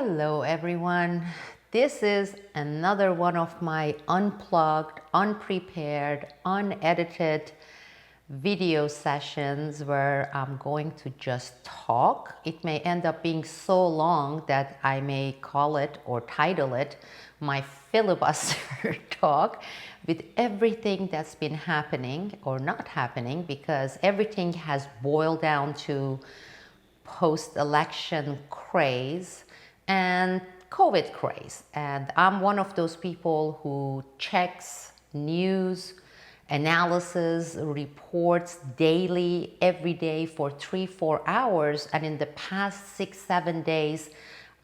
Hello everyone. This is another one of my unplugged, unprepared, unedited video sessions where I'm going to just talk. It may end up being so long that I may call it or title it my filibuster talk with everything that's been happening or not happening, because everything has boiled down to post-election craze and COVID craze. And I'm one of those people who checks news, analysis, reports daily, every day for 3-4 hours. And in the past 6-7 days,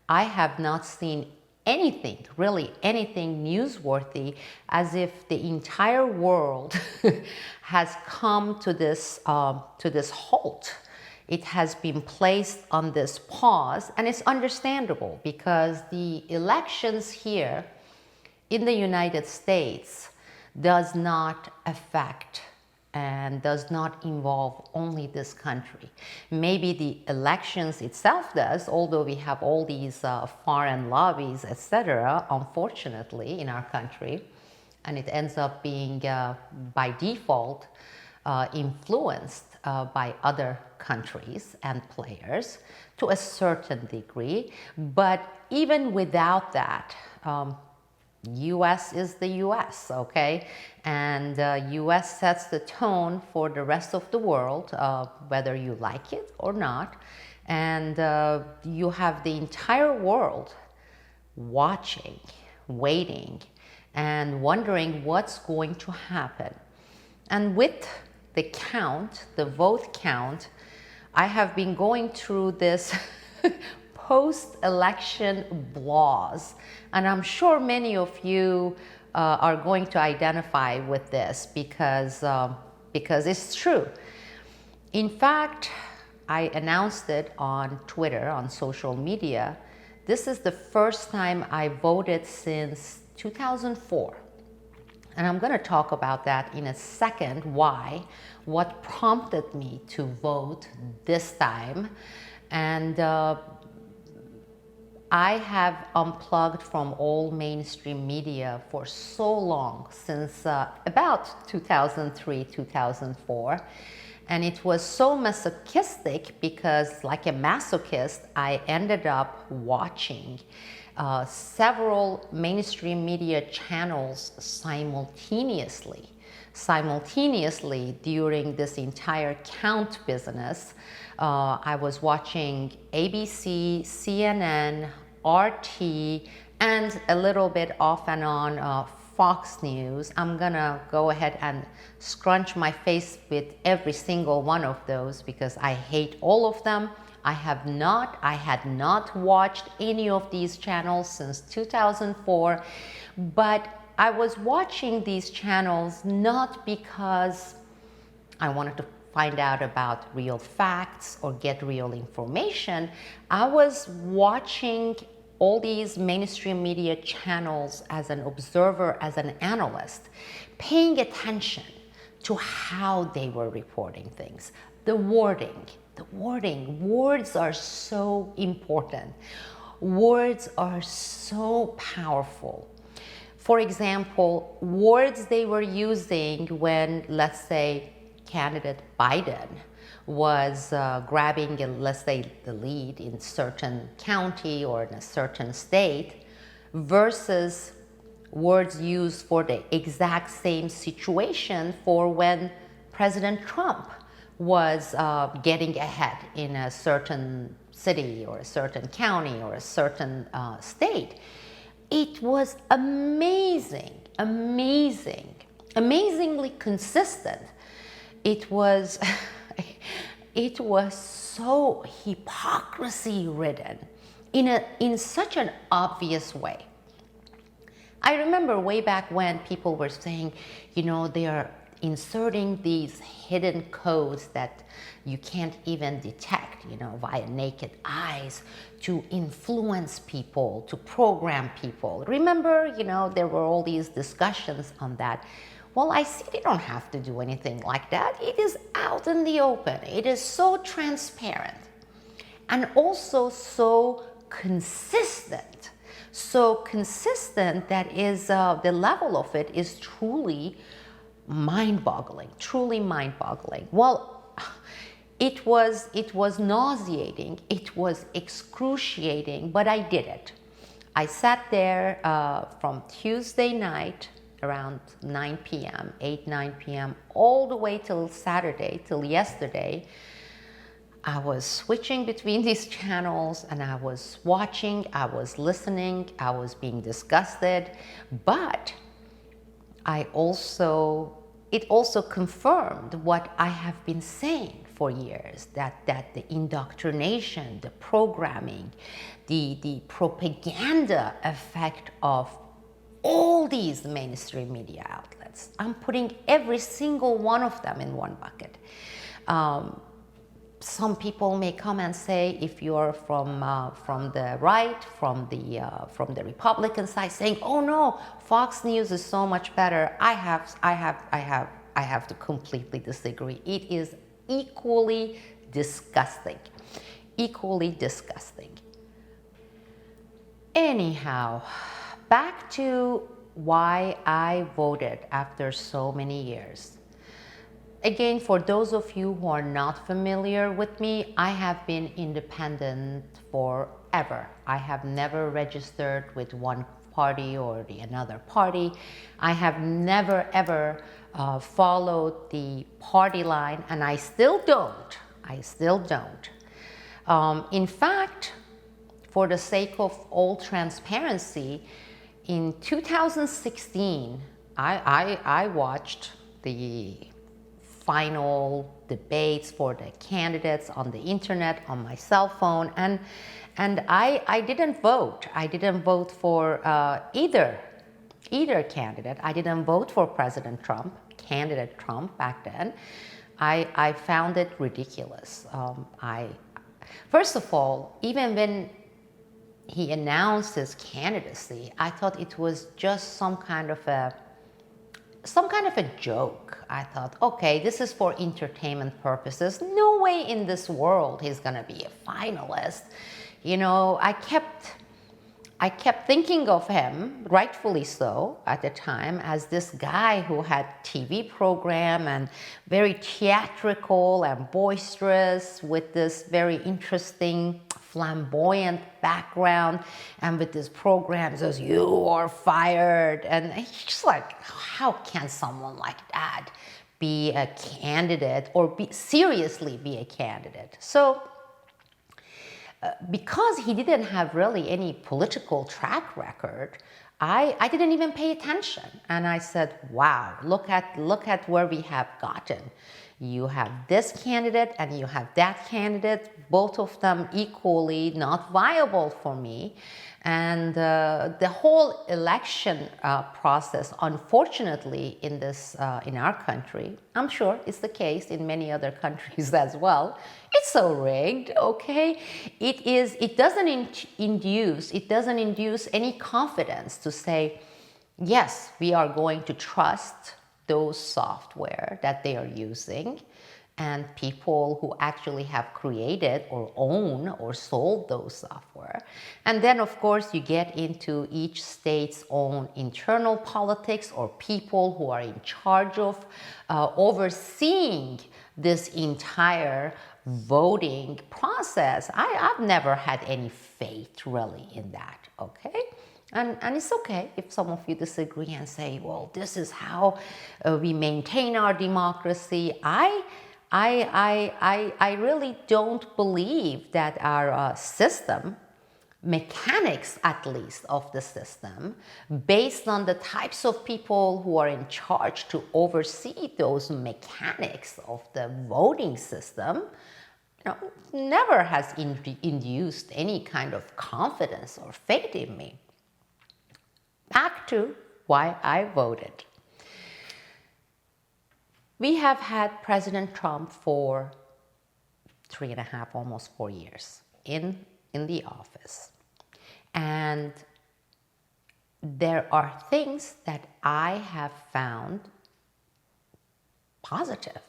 I have not seen anything, really anything newsworthy, as if the entire world has come to this halt. It has been placed on this pause, and it's understandable because the elections here in the United States does not affect and does not involve only this country. Maybe the elections itself does, although we have all these foreign lobbies, etc., unfortunately, in our country, and it ends up being by default influenced by other countries and players to a certain degree. But even without that, US is the US, okay? And US sets the tone for the rest of the world, whether you like it or not. And you have the entire world watching, waiting, and wondering what's going to happen. And with the count, the vote count, I have been going through this post-election blahs, and I'm sure many of you are going to identify with this because it's true. In fact, I announced it on Twitter, on social media. This is the first time I voted since 2004. And I'm going to talk about that in a second, why, what prompted me to vote this time. And I have unplugged from all mainstream media for so long, since about 2003, 2004. And it was so masochistic because, like a masochist, I ended up watching several mainstream media channels simultaneously during this entire count business. I was watching ABC, CNN, RT, and a little bit off and on Fox News. I'm gonna go ahead and scrunch my face with every single one of those because I hate all of them. I had not watched any of these channels since 2004, but I was watching these channels not because I wanted to find out about real facts or get real information. I was watching all these mainstream media channels as an observer, as an analyst, paying attention to how they were reporting things, the wording. Words are so important. Words are so powerful. For example, words they were using when, let's say, candidate Biden was grabbing, let's say, the lead in certain county or in a certain state, versus words used for the exact same situation for when President Trump was getting ahead in a certain city or a certain county or a certain state. It was amazingly consistent. It was so hypocrisy ridden in such an obvious way. I remember way back when people were saying, they are inserting these hidden codes that you can't even detect, via naked eyes, to influence people, to program people. Remember, there were all these discussions on that. Well, I see they don't have to do anything like that. It is out in the open. It is so transparent and also so consistent. So consistent that is, the level of it is truly mind-boggling, truly mind-boggling. Well, it was nauseating, it was excruciating, but I did it. I sat there from Tuesday night around 9 p.m., 8, 9 p.m., all the way till Saturday, till yesterday. I was switching between these channels and I was watching, I was listening, I was being disgusted, but it also confirmed what I have been saying for years, that the indoctrination, the programming, the propaganda effect of all these mainstream media outlets. I'm putting every single one of them in one bucket. Some people may come and say, if you're from the right, from the Republican side, saying, "Oh no, Fox News is so much better." I have to completely disagree. It is equally disgusting, equally disgusting. Anyhow, back to why I voted after so many years. Again, for those of you who are not familiar with me, I have been independent forever. I have never registered with one party or another party. I have never ever followed the party line, and I still don't. I still don't. In fact, for the sake of all transparency, in 2016, I watched the final debates for the candidates on the internet, on my cell phone, and I didn't vote. I didn't vote for either candidate. I didn't vote for President Trump, candidate Trump back then. I found it ridiculous. First of all, even when he announced his candidacy, I thought it was just some kind of a joke. I thought, okay, this is for entertainment purposes. No way in this world he's gonna be a finalist. You know, I kept thinking of him, rightfully so, at the time, as this guy who had TV program and very theatrical and boisterous, with this very interesting, flamboyant background, and with his programs as "You are fired," and it's just like, how can someone like that be a candidate, or seriously be a candidate? So because he didn't have really any political track record, I didn't even pay attention. And I said, wow, look at where we have gotten. You have this candidate and you have that candidate, both of them equally not viable for me. And the whole election process, unfortunately, in our country, I'm sure it's the case in many other countries as well, it's so rigged, okay? It doesn't induce any confidence to say, yes, we are going to trust those software that they are using, and people who actually have created or own or sold those software. And then, of course, you get into each state's own internal politics, or people who are in charge of overseeing this entire voting process. I've never had any faith really in that, okay? And it's okay if some of you disagree and say, well, this is how we maintain our democracy. I really don't believe that our system, mechanics at least of the system, based on the types of people who are in charge to oversee those mechanics of the voting system, never has induced any kind of confidence or faith in me. Back to why I voted. We have had President Trump for 3.5, almost 4 years in the office. And there are things that I have found positive,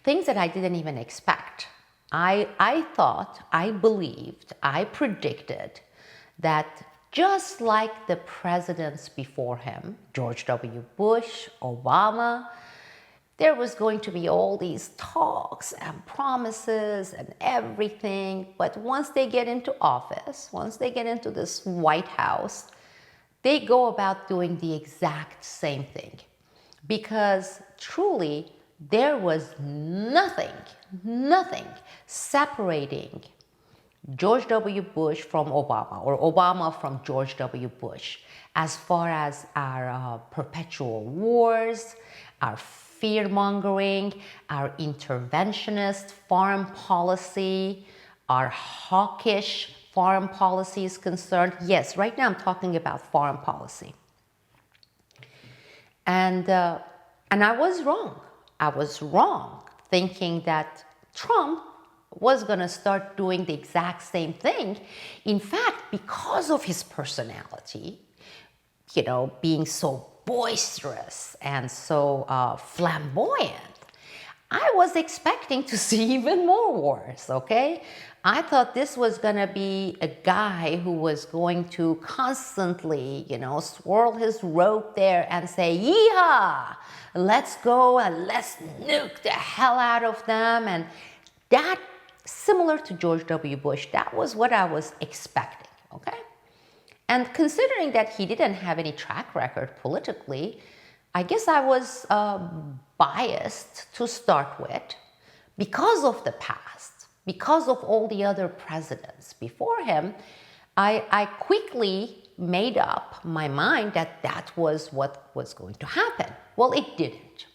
things that I didn't even expect. I thought, I believed, I predicted that just like the presidents before him, George W. Bush, Obama, there was going to be all these talks and promises and everything. But once they get into office, once they get into this White House, they go about doing the exact same thing. Because truly, there was nothing separating George W. Bush from Obama, or Obama from George W. Bush, as far as our perpetual wars, our fear-mongering, our interventionist foreign policy, our hawkish foreign policy is concerned. Yes, right now I'm talking about foreign policy. And I was wrong. I was wrong thinking that Trump was going to start doing the exact same thing. In fact, because of his personality, being so boisterous and so flamboyant, I was expecting to see even more wars, okay? I thought this was going to be a guy who was going to constantly, swirl his rope there and say, yeehaw, let's go and let's nuke the hell out of them. And that, similar to George W. Bush, that was what I was expecting, okay? And considering that he didn't have any track record politically, I guess I was biased to start with because of the past, because of all the other presidents before him. I quickly made up my mind that that was what was going to happen. Well, it didn't,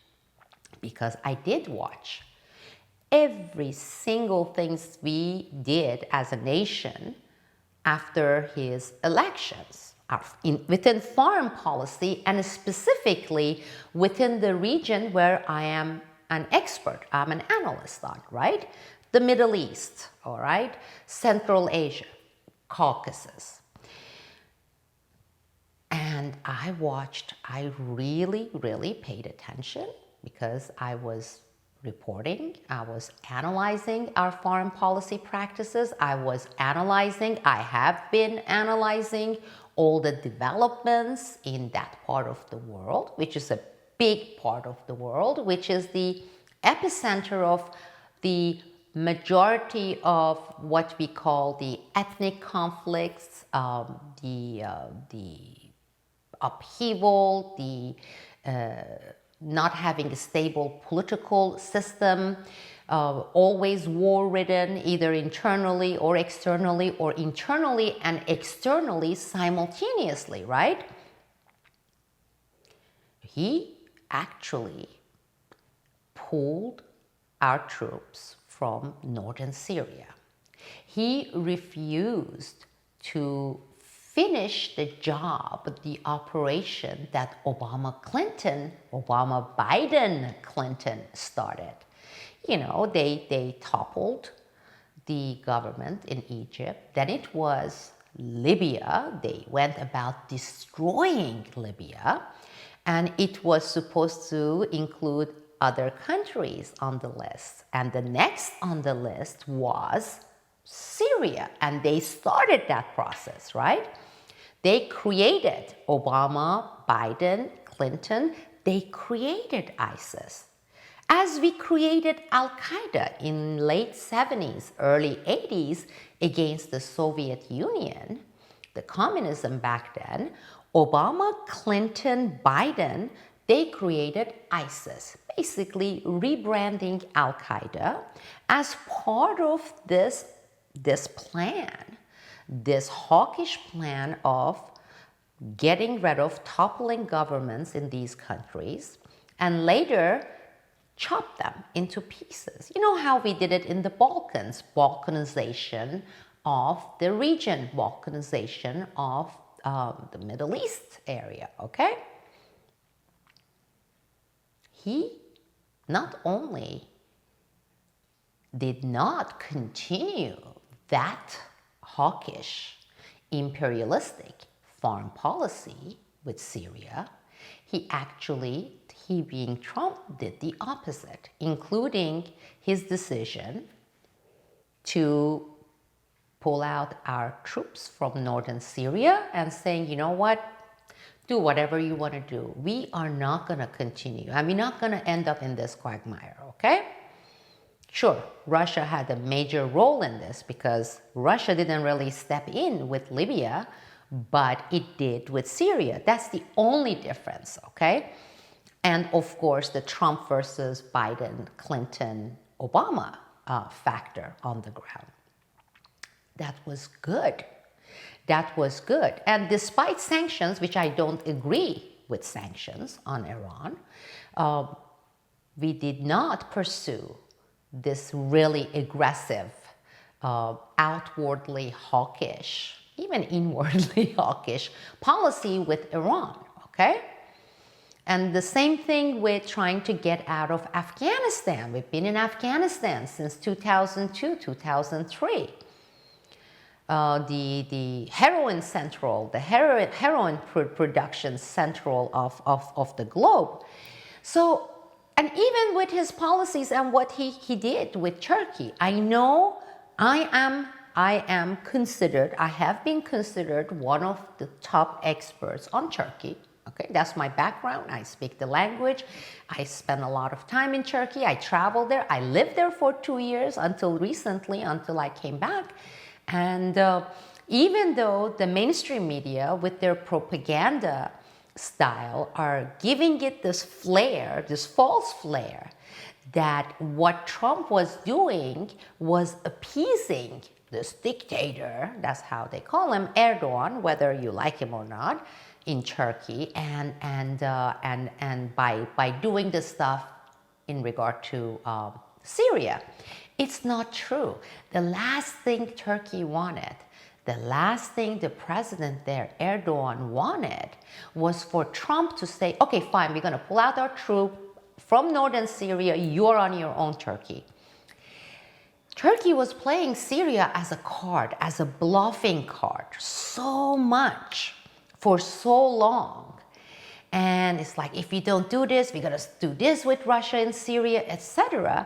because I did watch every single thing we did as a nation after his elections, within foreign policy, and specifically within the region where I am an expert, I'm an analyst on, right? The Middle East, all right? Central Asia, Caucasus. And I really paid attention, because I was reporting, I was analyzing our foreign policy practices, I have been analyzing all the developments in that part of the world, which is a big part of the world, which is the epicenter of the majority of what we call the ethnic conflicts, the upheaval, the not having a stable political system, always war-ridden, either internally or externally, or internally and externally simultaneously, right? He actually pulled our troops from northern Syria. He refused to finish the job, the operation that Biden-Clinton started. They toppled the government in Egypt. Then it was Libya. They went about destroying Libya. And it was supposed to include other countries on the list. And the next on the list was Syria. And they started that process, right? They created Obama, Biden, Clinton. They created ISIS. As we created Al-Qaeda in late 70s, early 80s against the Soviet Union, the communism back then, Obama, Clinton, Biden, they created ISIS, basically rebranding Al-Qaeda as part of this plan, this hawkish plan of getting rid of toppling governments in these countries, and later chop them into pieces. You know how we did it in the Balkans, balkanization of the region, balkanization of the Middle East area, okay? He not only did not continue that hawkish, imperialistic foreign policy with Syria, he being Trump, did the opposite, including his decision to pull out our troops from northern Syria and saying, you know what, do whatever you want to do. We are not going to continue. And we're not going to end up in this quagmire, okay? Sure, Russia had a major role in this because Russia didn't really step in with Libya, but it did with Syria. That's the only difference, okay? And of course, the Trump versus Biden, Clinton, Obama factor on the ground. That was good. That was good. And despite sanctions, which I don't agree with sanctions on Iran, we did not pursue this really aggressive, outwardly hawkish, even inwardly hawkish policy with Iran, okay? And the same thing with trying to get out of Afghanistan. We've been in Afghanistan since 2002, 2003. The heroin central, the heroin production central of the globe. So, and even with his policies and what he did with Turkey, I know I have been considered one of the top experts on Turkey. Okay, that's my background. I speak the language. I spend a lot of time in Turkey. I traveled there. I lived there for 2 years until recently, until I came back. And even though the mainstream media with their propaganda style are giving it this flair, this false flair, that what Trump was doing was appeasing this dictator, that's how they call him, Erdogan, whether you like him or not, in Turkey, and by doing this stuff in regard to Syria. It's not true. The last thing Turkey wanted, the last thing the president there, Erdogan, wanted was for Trump to say, okay, fine, we're going to pull out our troop from northern Syria, you're on your own, Turkey. Turkey was playing Syria as a card, as a bluffing card, so much, for so long. And it's like, if you don't do this, we're going to do this with Russia and Syria, etc.,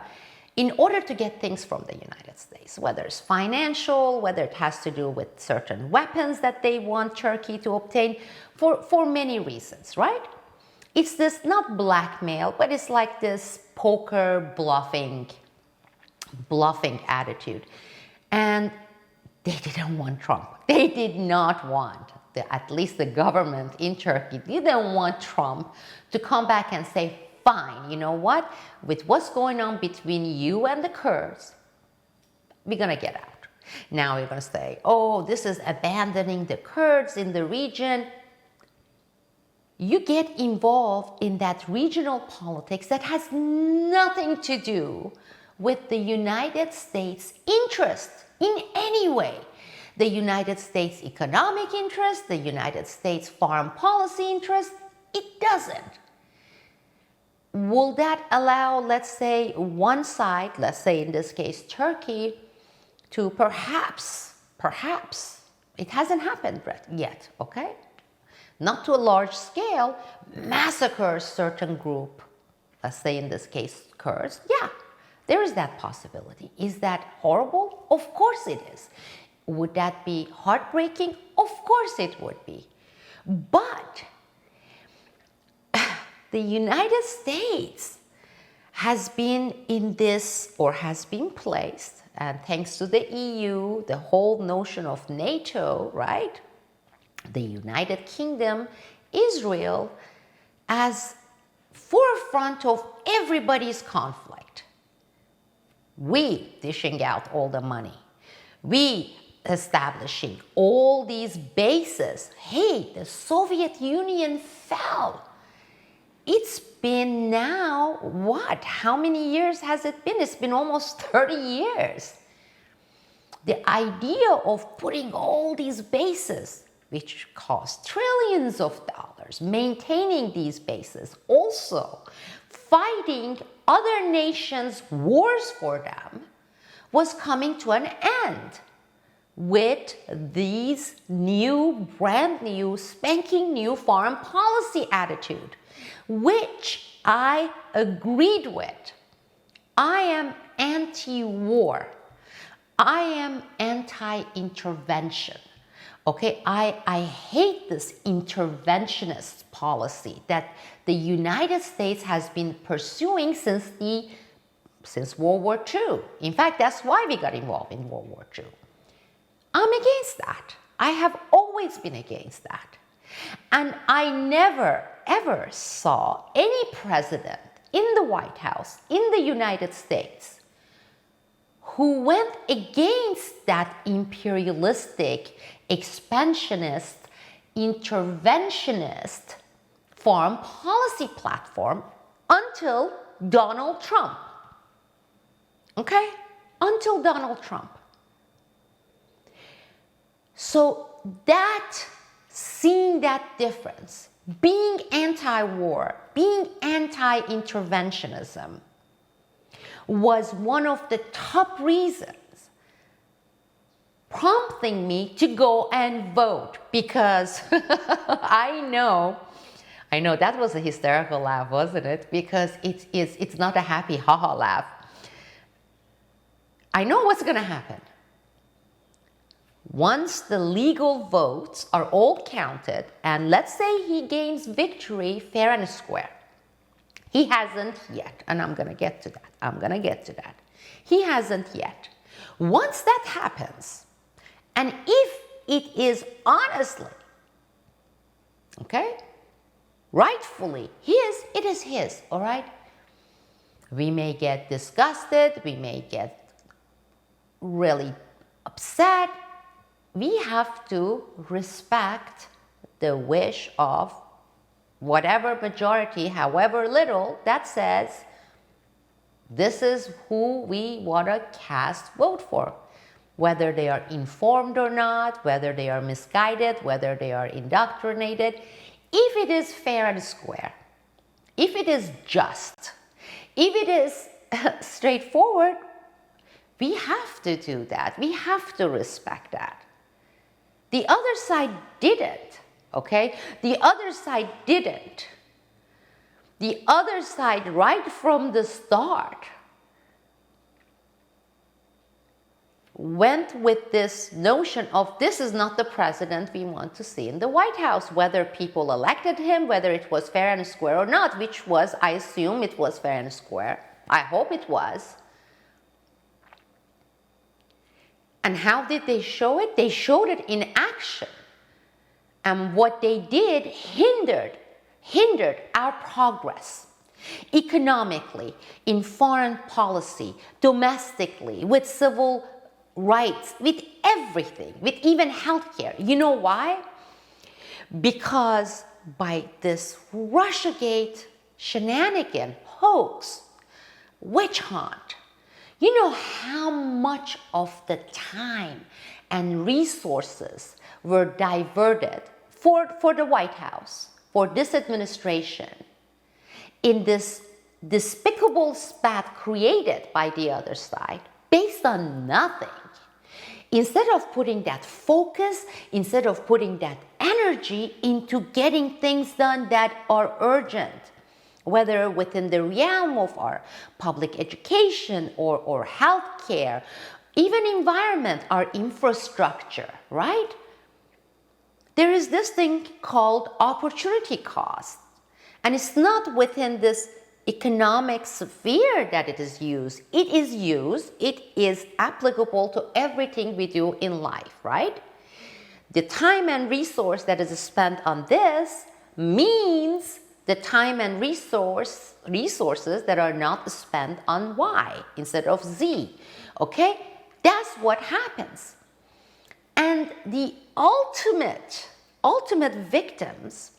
in order to get things from the United States, whether it's financial, whether it has to do with certain weapons that they want Turkey to obtain, for many reasons, right? It's this, not blackmail, but it's like this poker bluffing attitude. And they didn't want Trump. They did not want, at least the government in Turkey didn't want Trump to come back and say, fine, you know what? With what's going on between you and the Kurds, we're going to get out. Now you're going to say, oh, this is abandoning the Kurds in the region. You get involved in that regional politics that has nothing to do with the United States' interest in any way. The United States economic interest, the United States foreign policy interest, it doesn't. Will that allow, let's say, one side, let's say in this case Turkey, to perhaps, it hasn't happened yet, okay? Not to a large scale, massacre a certain group, let's say in this case Kurds? Yeah, there is that possibility. Is that horrible? Of course it is. Would that be heartbreaking? Of course it would be. But the United States has been in this, or has been placed, and thanks to the EU, the whole notion of NATO, right? The United Kingdom, Israel, as forefront of everybody's conflict. We dishing out all the money. We establishing all these bases. Hey, the Soviet Union fell. It's been now, what? How many years has it been? It's been almost 30 years. The idea of putting all these bases, which cost trillions of dollars, maintaining these bases, also fighting other nations' wars for them, was coming to an end with these new, brand new, spanking new foreign policy attitude, which I agreed with. I am anti-war. I am anti-intervention. Okay, I hate this interventionist policy that the United States has been pursuing since World War II. In fact, that's why we got involved in World War II. I'm against that. I have always been against that. And I never, ever saw any president in the White House, in the United States, who went against that imperialistic, expansionist, interventionist foreign policy platform until Donald Trump. Okay? Until Donald Trump. So seeing that difference, being anti-war, being anti-interventionism, was one of the top reasons prompting me to go and vote, because I know that was a hysterical laugh, wasn't it? Because it's not a happy ha-ha laugh. I know what's going to happen. Once the legal votes are all counted, and let's say he gains victory fair and square. He hasn't yet, and I'm going to get to that. He hasn't yet. Once that happens, and if it is honestly, okay, rightfully his, it is his, all right? We may get disgusted, we may get really upset. We have to respect the wish of whatever majority, however little, that says this is who we want to cast vote for. Whether they are informed or not, whether they are misguided, whether they are indoctrinated. If it is fair and square, if it is just, if it is straightforward, we have to do that. We have to respect that. The other side didn't, okay? The other side didn't. The other side, right from the start, went with this notion of this is not the president we want to see in the White House, whether people elected him, whether it was fair and square or not, which was, I assume it was fair and square. I hope it was. And how did they show it? They showed it in action. And what they did hindered our progress economically, in foreign policy, domestically, with civil rights, with everything, with even healthcare. You know why? Because by this Russiagate shenanigan, hoax, witch hunt, you know how much of the time and resources were diverted for the White House, for this administration, in this despicable spat created by the other side, based on nothing. Instead of putting that focus, instead of putting that energy into getting things done that are urgent, whether within the realm of our public education or healthcare, even environment, our infrastructure, right? There is this thing called opportunity cost. And it's not within this economic sphere that it is used. It is applicable to everything we do in life, right? The time and resource that is spent on this means the time and resources that are not spent on Y instead of Z, okay? That's what happens. And the ultimate victims,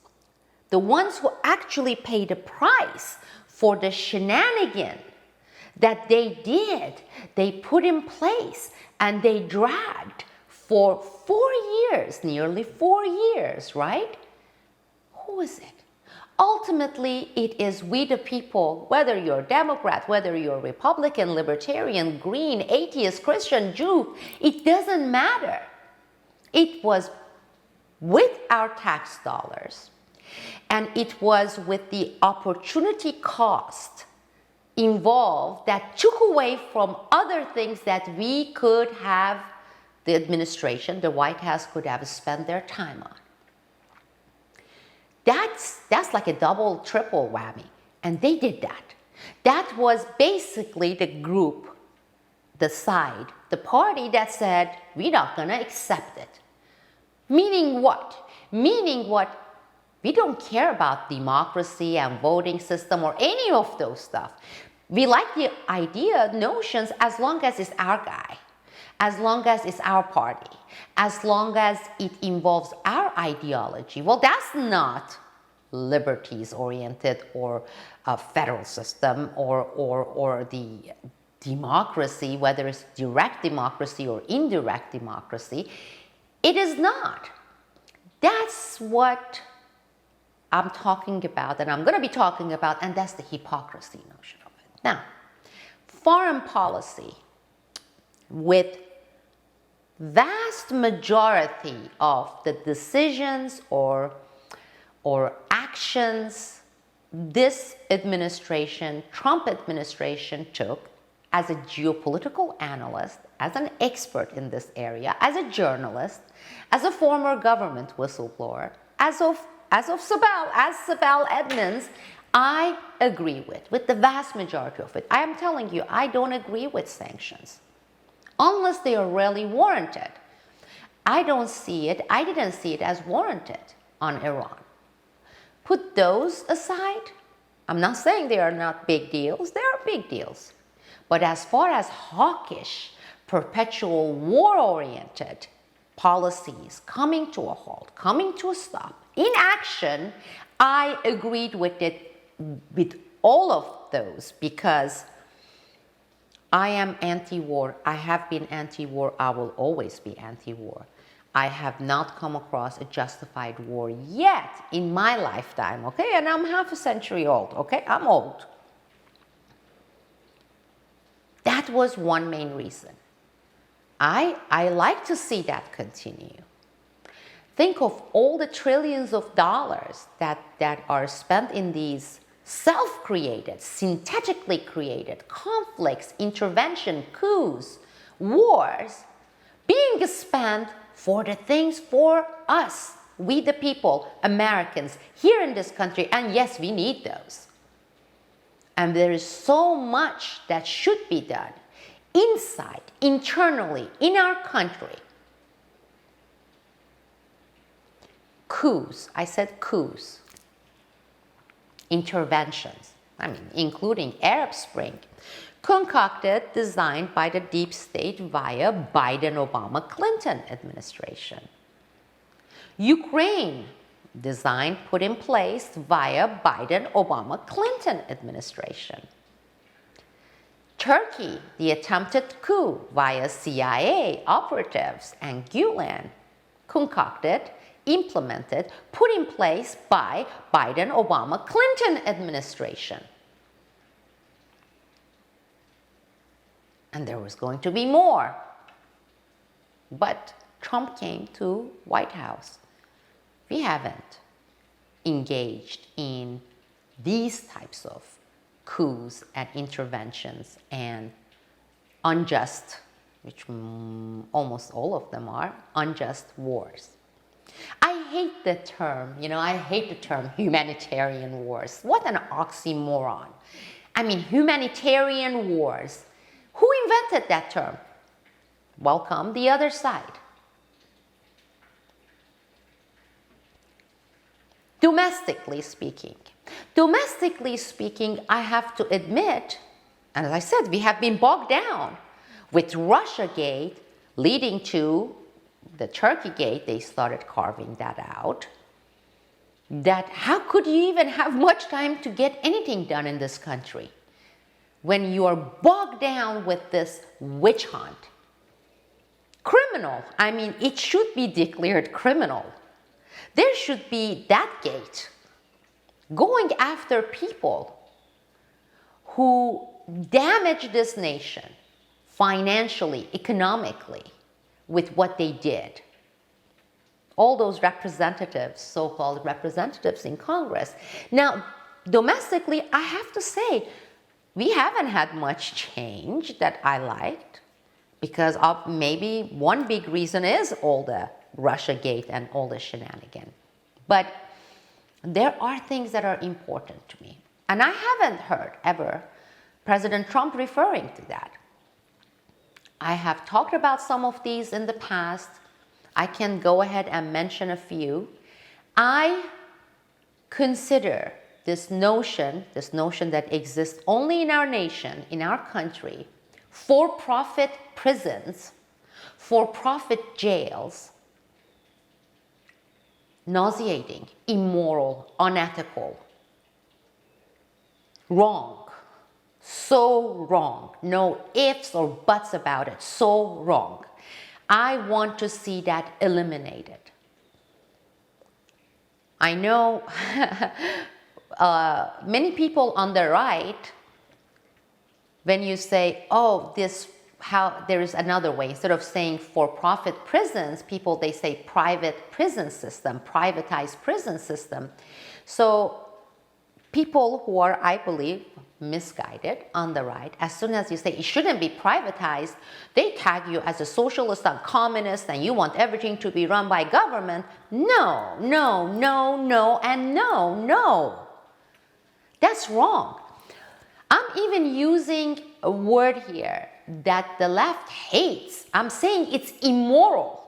the ones who actually pay the price for the shenanigan that they did, they put in place and they dragged for 4 years, nearly 4 years, right? Who is it? Ultimately, it is we the people, whether you're Democrat, whether you're Republican, Libertarian, Green, Atheist, Christian, Jew, it doesn't matter. It was with our tax dollars, and it was with the opportunity cost involved that took away from other things that we could have, the administration, the White House could have spent their time on. That's like a double, triple whammy. And they did that. That was basically the group, the side, the party that said, we're not going to accept it. Meaning what? Meaning what? We don't care about democracy and voting system or any of those stuff. We like the idea, notions, as long as it's our guy, as long as it's our party, as long as it involves our ideology. Well, that's not liberties-oriented or a federal system or the democracy, whether it's direct democracy or indirect democracy. It is not. That's what I'm talking about, and I'm going to be talking about, and that's the hypocrisy notion of it. Now, foreign policy, with vast majority of the decisions or actions this administration, Trump administration, took as a geopolitical analyst, as an expert in this area, as a journalist, as a former government whistleblower, as Sibel Edmonds, I agree with the vast majority of it. I am telling you, I don't agree with sanctions unless they are really warranted. I didn't see it as warranted on Iran. Put those aside. I'm not saying they are not big deals. They are big deals. But as far as hawkish, perpetual war-oriented policies coming to a halt, coming to a stop, inaction, I agreed with it, with all of those, because I am anti-war. I have been anti-war. I will always be anti-war. I have not come across a justified war yet in my lifetime, okay? And I'm half a century old, okay? I'm old. That was one main reason. I like to see that continue. Think of all the trillions of dollars that are spent in these self-created, synthetically created conflicts, intervention, coups, wars, being spent for the things for us, we the people, Americans, here in this country, and yes, we need those. And there is so much that should be done inside, internally, in our country. Coups, I said coups. Interventions, including Arab Spring, concocted, designed by the deep state via Biden, Obama, Clinton administration. Ukraine, designed, put in place via Biden, Obama, Clinton administration. Turkey, the attempted coup via CIA operatives and Gulen, concocted, implemented, put in place by Biden, Obama, Clinton administration. And there was going to be more. But Trump came to White House. We haven't engaged in these types of coups and interventions and unjust, which almost all of them are, unjust wars. I hate the term, I hate the term humanitarian wars. What an oxymoron. Humanitarian wars. Who invented that term? Welcome the other side. Domestically speaking, I have to admit, and as I said, we have been bogged down with Russiagate leading to the Turkeygate. They started carving that out. That how could you even have much time to get anything done in this country when you are bogged down with this witch hunt? Criminal. It should be declared criminal. There should be that gate going after people who damage this nation financially, economically, with what they did. All those representatives, so-called representatives in Congress. Now, domestically, I have to say, we haven't had much change that I liked, because of maybe one big reason is all the Russiagate and all the shenanigans. But there are things that are important to me. And I haven't heard ever President Trump referring to that. I have talked about some of these in the past. I can go ahead and mention a few. I consider this notion that exists only in our nation, in our country, for-profit prisons, for-profit jails, nauseating, immoral, unethical, wrong, so wrong, no ifs or buts about it, so wrong. I want to see that eliminated. I know many people on the right, when you say, oh, there is another way, instead of saying for-profit prisons, people, they say private prison system, privatized prison system. So people who are, I believe, misguided on the right, as soon as you say it shouldn't be privatized, they tag you as a socialist and communist and you want everything to be run by government. No, no, no, no, and no, no. That's wrong. I'm even using a word here that the left hates. I'm saying it's immoral.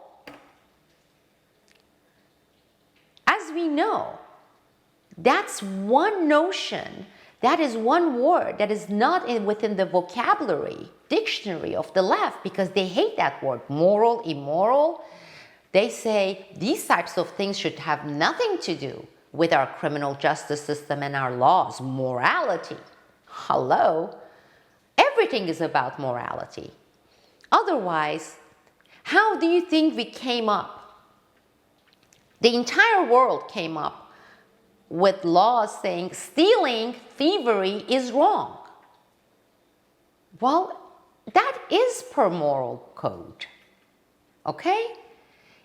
As we know, that's one notion, that is one word that is not within the vocabulary, dictionary of the left, because they hate that word, moral, immoral. They say these types of things should have nothing to do with our criminal justice system and our laws, morality. Hello? Everything is about morality. Otherwise, how do you think we came up? The entire world came up with laws saying stealing, thievery is wrong. Well, that is per moral code, okay?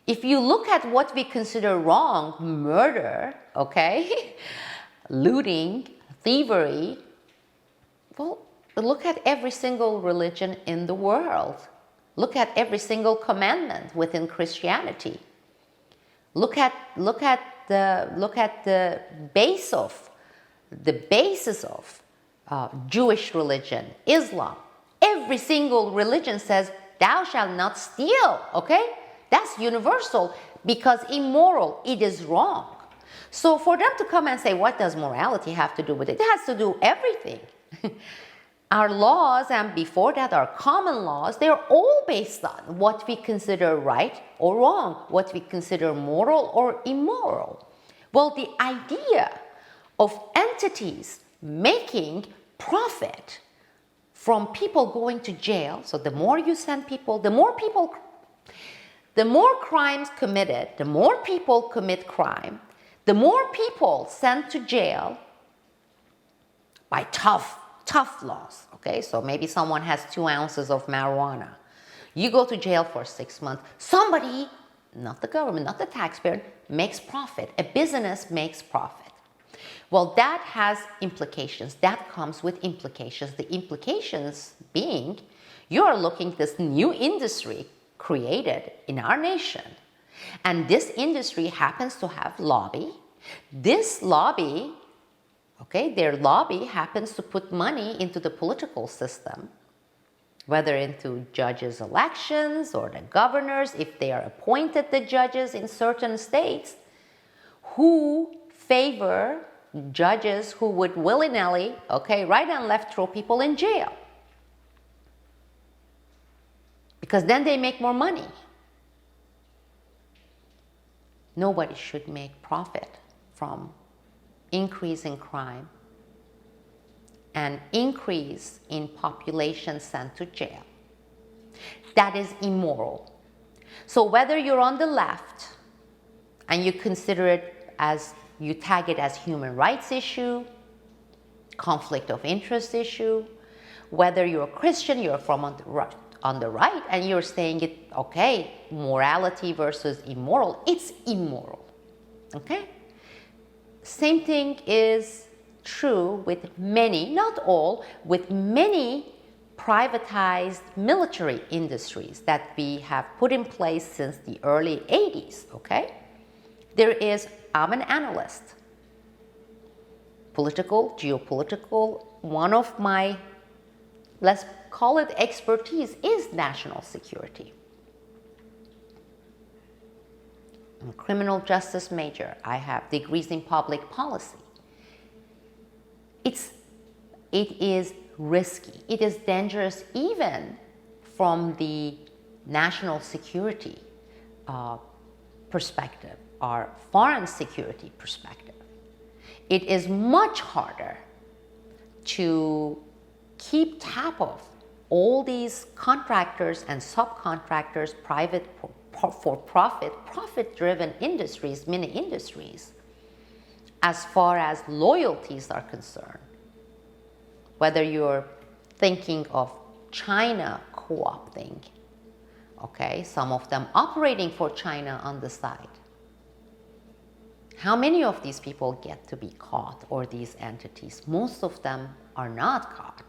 If you look at what we consider wrong, murder, okay, looting, thievery, well, look at every single religion in the world. Look at every single commandment within Christianity. Look at the basis of Jewish religion, Islam. Every single religion says, thou shalt not steal, okay? That's universal, because immoral, it is wrong. So for them to come and say, what does morality have to do with it? It has to do everything. Our laws, and before that our common laws, they're all based on what we consider right or wrong, what we consider moral or immoral. Well, the idea of entities making profit from people going to jail, so the more you send people, the more crimes committed, the more people commit crime, the more people sent to jail by tough laws, okay? So maybe someone has 2 ounces of marijuana. You go to jail for 6 months. Somebody, not the government, not the taxpayer, makes profit. A business makes profit. Well, that has implications. That comes with implications. The implications being, you are looking at this new industry created in our nation. And this industry happens to have lobby. This lobby, okay, their lobby happens to put money into the political system, whether into judges' elections or the governors, if they are appointed the judges in certain states, who favor judges who would willy-nilly, okay, right and left throw people in jail. Because then they make more money. Nobody should make profit from increase in crime and increase in population sent to jail. That is immoral. So whether you're on the left and you consider it as, you tag it as human rights issue, conflict of interest issue, whether you're a Christian, you're from on the right, and you're saying it, okay, morality versus immoral, it's immoral, okay? Same thing is true with many, not all, with many privatized military industries that we have put in place since the early 80s, okay? I'm an analyst, political, geopolitical. One of my, let's call it expertise, is national security. I'm a criminal justice major. I have degrees in public policy. It is risky. It is dangerous even from the national security perspective or foreign security perspective. It is much harder to keep tab of all these contractors and subcontractors, private, for-profit, profit-driven industries, mini industries, as far as loyalties are concerned. Whether you're thinking of China co-opting, okay, some of them operating for China on the side. How many of these people get to be caught, or these entities? Most of them are not caught.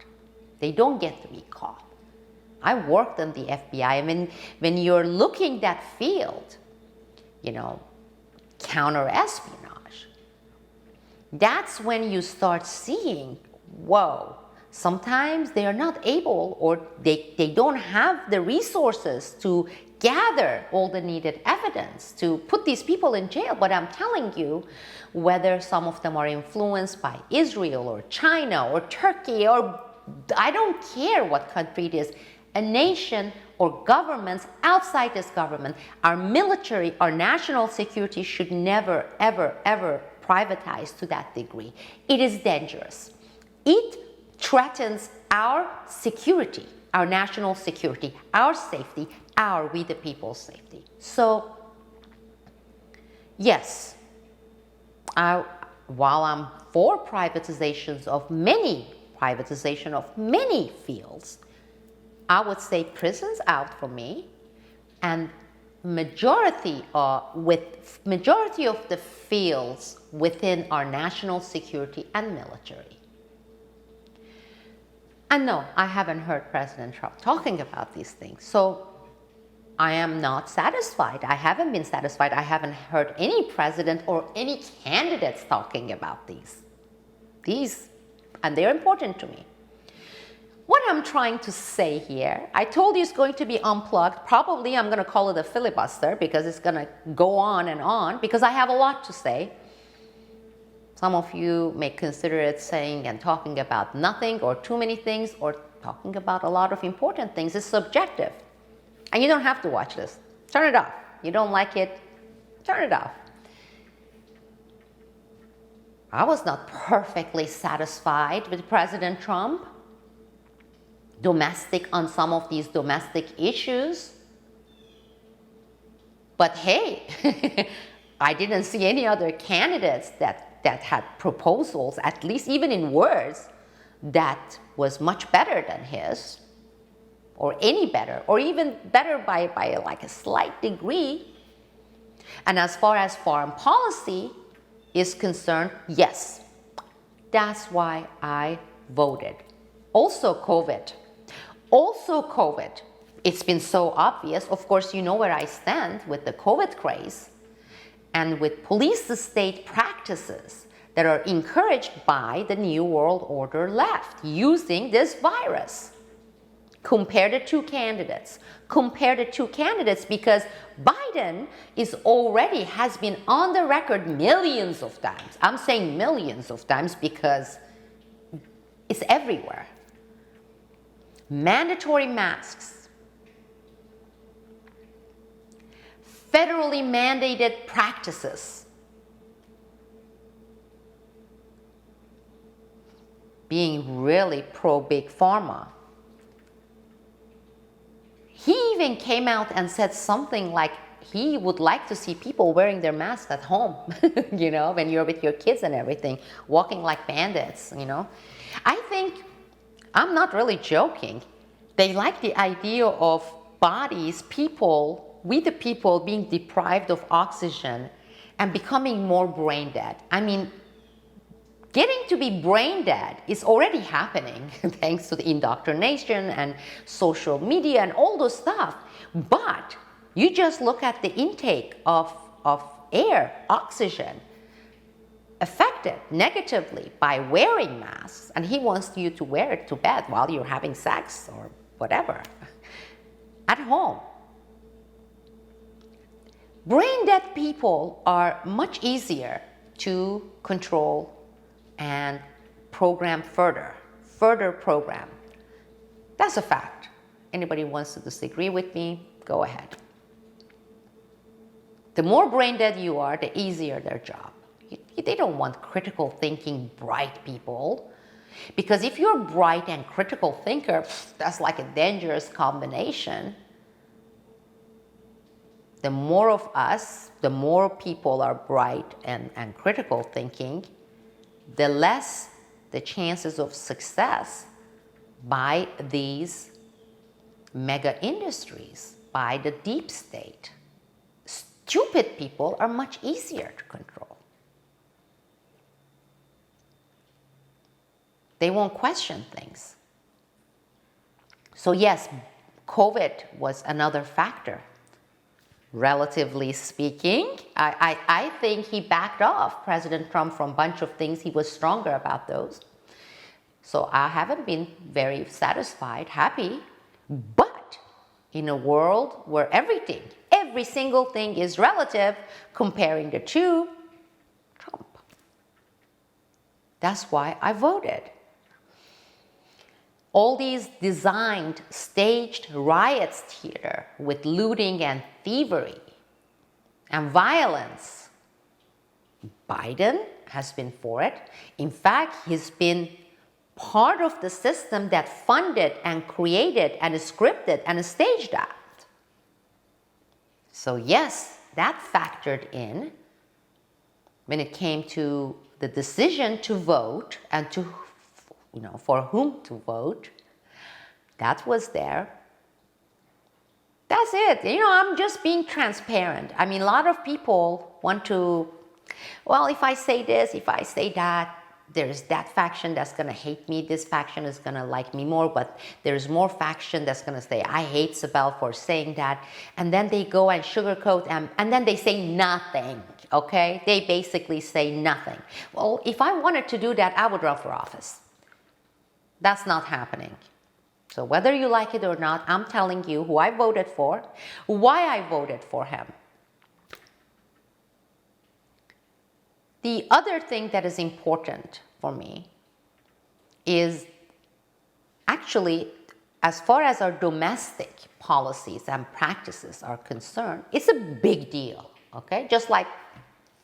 They don't get to be caught. I worked in the FBI. I mean, when you're looking that field, you know, counter-espionage, that's when you start seeing, whoa, sometimes they are not able, or they don't have the resources to gather all the needed evidence to put these people in jail. But I'm telling you, whether some of them are influenced by Israel or China or Turkey, or I don't care what country it is, a nation or governments outside this government, our military, our national security should never, ever, ever privatize to that degree. It is dangerous. It threatens our security, our national security, our safety, we the people's safety. So, yes, while I'm for privatization of many fields, I would say prisons out for me, and majority of the fields within our national security and military. And no, I haven't heard President Trump talking about these things. So I am not satisfied. I haven't been satisfied. I haven't heard any president or any candidates talking about these, and they're important to me. What I'm trying to say here, I told you it's going to be unplugged. Probably I'm going to call it a filibuster because it's going to go on and on because I have a lot to say. Some of you may consider it saying and talking about nothing or too many things, or talking about a lot of important things. It's subjective. And you don't have to watch this. Turn it off. You don't like it, turn it off. I was not perfectly satisfied with President Trump. On some of these domestic issues. But hey, I didn't see any other candidates that had proposals, at least even in words, that was much better than his, or any better, or even better by like a slight degree. And as far as foreign policy is concerned, yes, that's why I voted. Also COVID. It's been so obvious. Of course, you know where I stand with the COVID craze and with police-state practices that are encouraged by the New World Order left using this virus. Compare the two candidates. Because Biden has been on the record millions of times. I'm saying millions of times because it's everywhere. Mandatory masks, federally mandated practices, being really pro-big pharma. He even came out and said something like he would like to see people wearing their masks at home, you know, when you're with your kids and everything, walking like bandits, you know. I think, I'm not really joking, they like the idea of bodies, we the people being deprived of oxygen and becoming more brain dead. I mean, getting to be brain dead is already happening thanks to the indoctrination and social media and all those stuff. But you just look at the intake of air, oxygen, affected negatively by wearing masks, and he wants you to wear it to bed while you're having sex or whatever at home. Brain dead people are much easier to control and program further program. That's a fact. Anybody wants to disagree with me, go ahead. The more brain dead you are, the easier their job. They don't want critical thinking, bright people. Because if you're bright and critical thinker, that's like a dangerous combination. The more of us, the more people are bright and critical thinking, the less the chances of success by these mega industries, by the deep state. Stupid people are much easier to control. They won't question things. So yes, COVID was another factor. Relatively speaking, I think he backed off President Trump from a bunch of things. He was stronger about those. So I haven't been very satisfied, happy. But in a world where every single thing is relative, comparing the two, Trump. That's why I voted. All these designed, staged riots here with looting and thievery and violence, Biden has been for it. In fact, he's been part of the system that funded and created and scripted and staged that. So yes, that factored in when it came to the decision to vote and to for whom to vote. That was there. That's it. I'm just being transparent. I mean, a lot of people want to, well, if I say this, if I say that, there's that faction that's going to hate me. This faction is going to like me more, but there's more faction that's going to say, I hate Sibel for saying that. And then they go and sugarcoat and then they say nothing, okay? They basically say nothing. Well, if I wanted to do that, I would run for office. That's not happening. So whether you like it or not, I'm telling you who I voted for, why I voted for him. The other thing that is important for me is actually, as far as our domestic policies and practices are concerned, it's a big deal, okay? Just like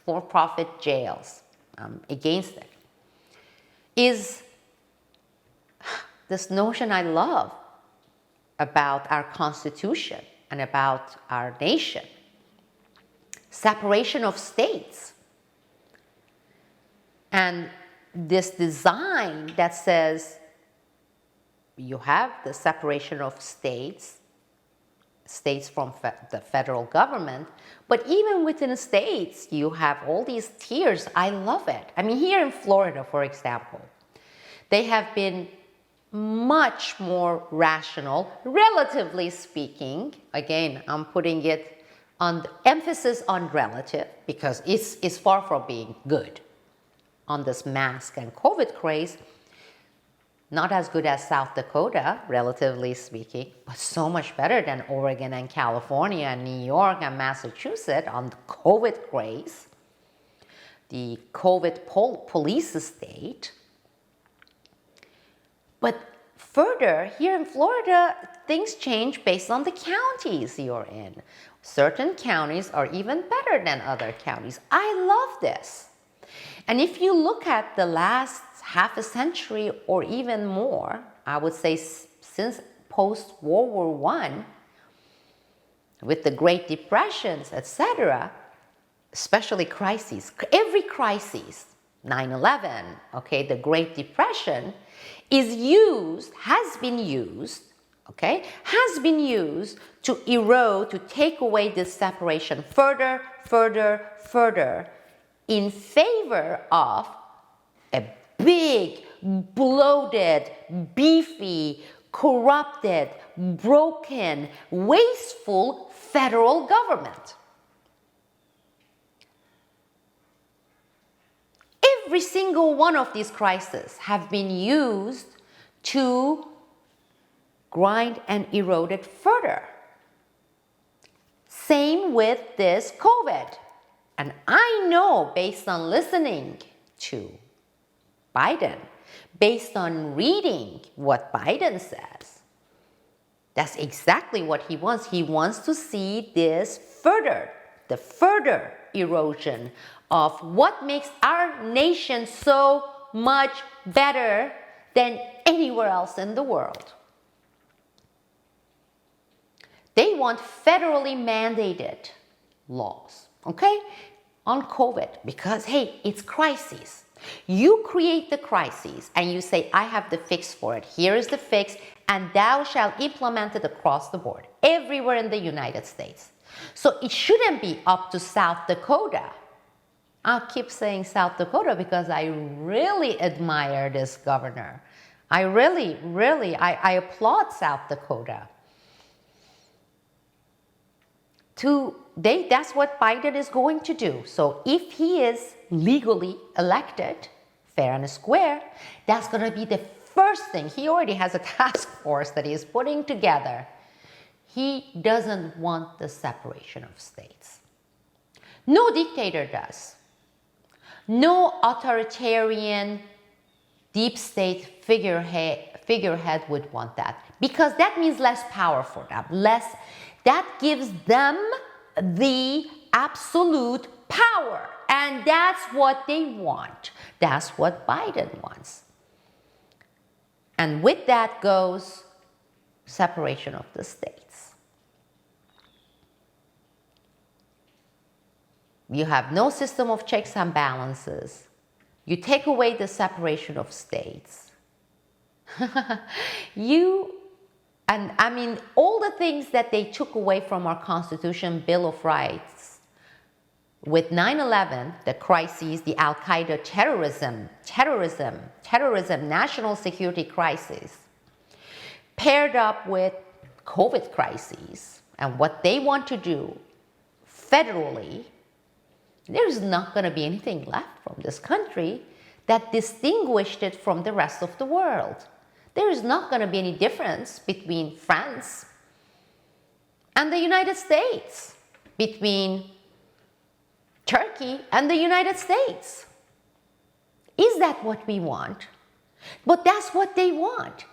for-profit jails, against it, is this notion I love about our Constitution and about our nation. Separation of states. And this design that says you have the separation of states from the federal government, but even within the states, you have all these tiers. I love it. I mean, here in Florida, for example, they have been much more rational, relatively speaking. Again, I'm putting it on the emphasis on relative because it's far from being good on this mask and COVID craze. Not as good as South Dakota, relatively speaking, but so much better than Oregon and California and New York and Massachusetts on the COVID craze. The COVID police state. But further, here in Florida, things change based on the counties you're in. Certain counties are even better than other counties. I love this. And if you look at the last half a century or even more, I would say since post-World War I, with the Great Depressions, etc., especially crises, every crisis, 9/11, okay, the Great Depression, has been used to erode, to take away this separation further in favor of a big, bloated, beefy, corrupted, broken, wasteful federal government. Every single one of these crises have been used to grind and erode it further. Same with this COVID. And I know, based on listening to Biden, based on reading what Biden says, that's exactly what he wants. He wants to see this further, the further erosion of what makes our nation so much better than anywhere else in the world. They want federally mandated laws, okay, on COVID, because, hey, it's crises. You create the crises and you say, I have the fix for it. Here is the fix, and thou shalt implement it across the board, everywhere in the United States. So it shouldn't be up to South Dakota. I'll keep saying South Dakota because I really admire this governor. I applaud South Dakota. That's what Biden is going to do. So if he is legally elected, fair and square, that's going to be the first thing. He already has a task force that he is putting together. He doesn't want the separation of states. No dictator does. No authoritarian deep state figurehead would want that, because that means less power for them. That gives them the absolute power, and that's what they want. That's what Biden wants. And with that goes separation of the states. You have no system of checks and balances. You take away the separation of states. And I mean, all the things that they took away from our Constitution, Bill of Rights, with 9/11, the crises, the Al-Qaeda terrorism, national security crisis, paired up with COVID crises and what they want to do federally, there's not going to be anything left from this country that distinguished it from the rest of the world. There is not going to be any difference between France and the United States, between Turkey and the United States. Is that what we want? But that's what they want.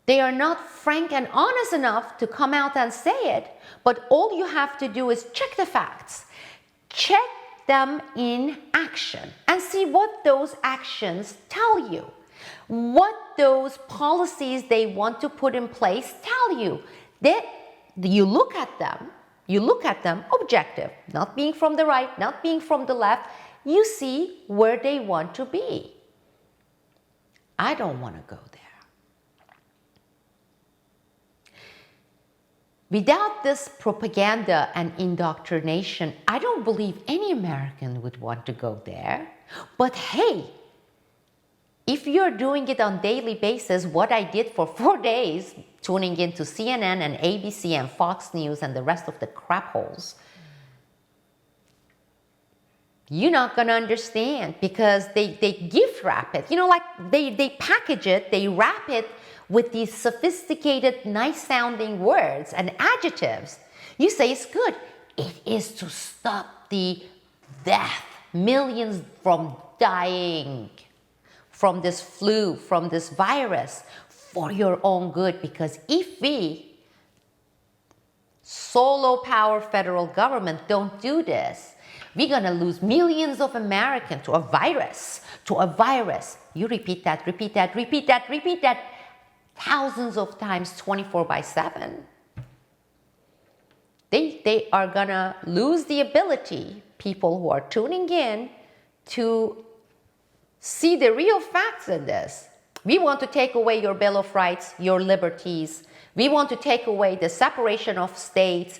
They are not frank and honest enough to come out and say it, but all you have to do is check the facts. Check them in action and see what those actions tell you. What those policies they want to put in place tell you. That you look at them objective, not being from the right, not being from the left. You see where they want to be. I don't want to go there. Without this propaganda and indoctrination, I don't believe any American would want to go there. But hey, if you're doing it on a daily basis, what I did for 4 days, tuning into CNN and ABC and Fox News and the rest of the crap holes, you're not going to understand, because they gift wrap it. You know, like they package it, they wrap it with these sophisticated, nice-sounding words and adjectives. You say it's good. It is to stop the death, millions from dying from this flu, from this virus, for your own good. Because if we, solo power federal government, don't do this, we're going to lose millions of Americans to a virus, You repeat that, thousands of times, 24/7. They are going to lose the ability, people who are tuning in, to see the real facts in this. We want to take away your Bill of Rights, your liberties. We want to take away the separation of states.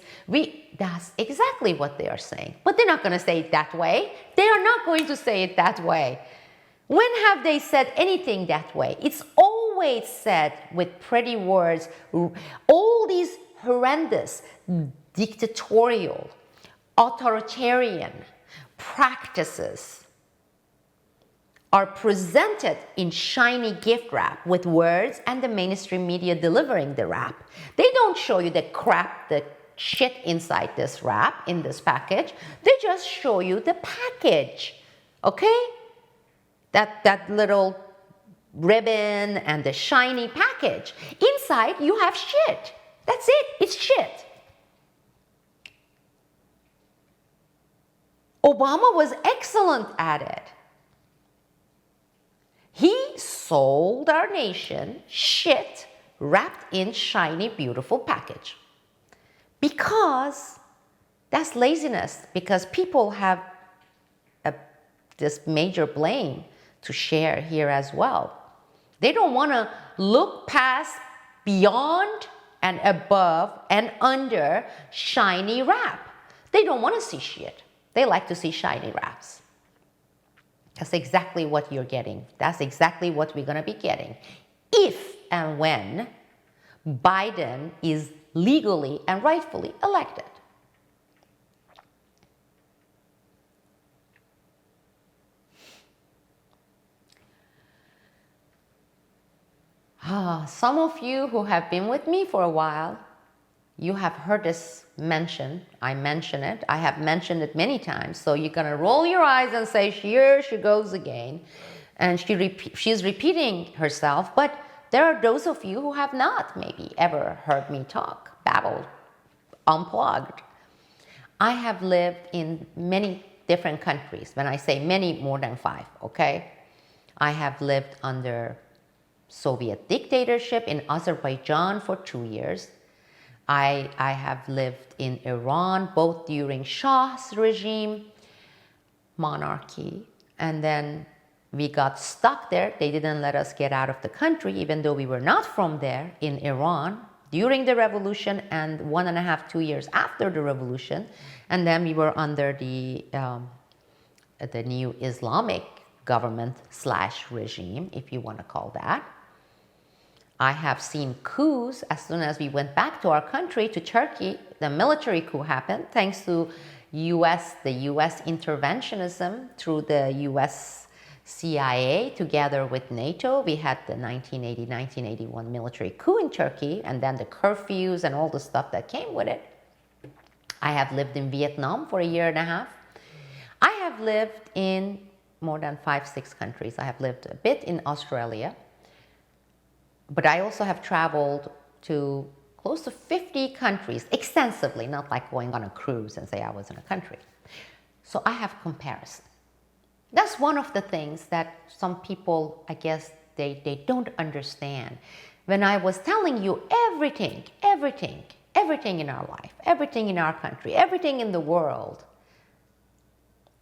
That's exactly what they are saying. But they're not going to say it that way. They are not going to say it that way. When have they said anything that way? It's always said with pretty words. All these horrendous, dictatorial, authoritarian practices are presented in shiny gift wrap with words and the mainstream media delivering the wrap. They don't show you the crap, the shit inside this wrap, in this package. They just show you the package, okay? That little ribbon and the shiny package. Inside you have shit. That's it, it's shit. Obama was excellent at it. He sold our nation shit wrapped in shiny, beautiful package. Because that's laziness, because people have this major blame to share here as well. They don't want to look past, beyond, and above, and under shiny wrap. They don't want to see shit. They like to see shiny wraps. That's exactly what you're getting. That's exactly what we're going to be getting if and when Biden is legally and rightfully elected. Some of you who have been with me for a while, you have heard this mentioned. I mention it. I have mentioned it many times. So you're going to roll your eyes and say, here she goes again. And she's repeating herself. But there are those of you who have not maybe ever heard me talk, babble, unplugged. I have lived in many different countries. When I say many, more than 5, okay? I have lived under Soviet dictatorship in Azerbaijan for 2 years. I have lived in Iran, both during Shah's regime, monarchy, and then we got stuck there. They didn't let us get out of the country, even though we were not from there, in Iran, during the revolution and 1.5, 2 years after the revolution. And then we were under the new Islamic government / regime, if you want to call that. I have seen coups as soon as we went back to our country, to Turkey. The military coup happened thanks to the US interventionism through the US CIA together with NATO. We had the 1980-1981 military coup in Turkey, and then the curfews and all the stuff that came with it. I have lived in Vietnam for 1.5 years. I have lived in more than 5, 6 countries. I have lived a bit in Australia. But I also have traveled to close to 50 countries extensively, not like going on a cruise and say I was in a country. So I have comparison. That's one of the things that some people, I guess, they don't understand. When I was telling you everything in our life, everything in our country, everything in the world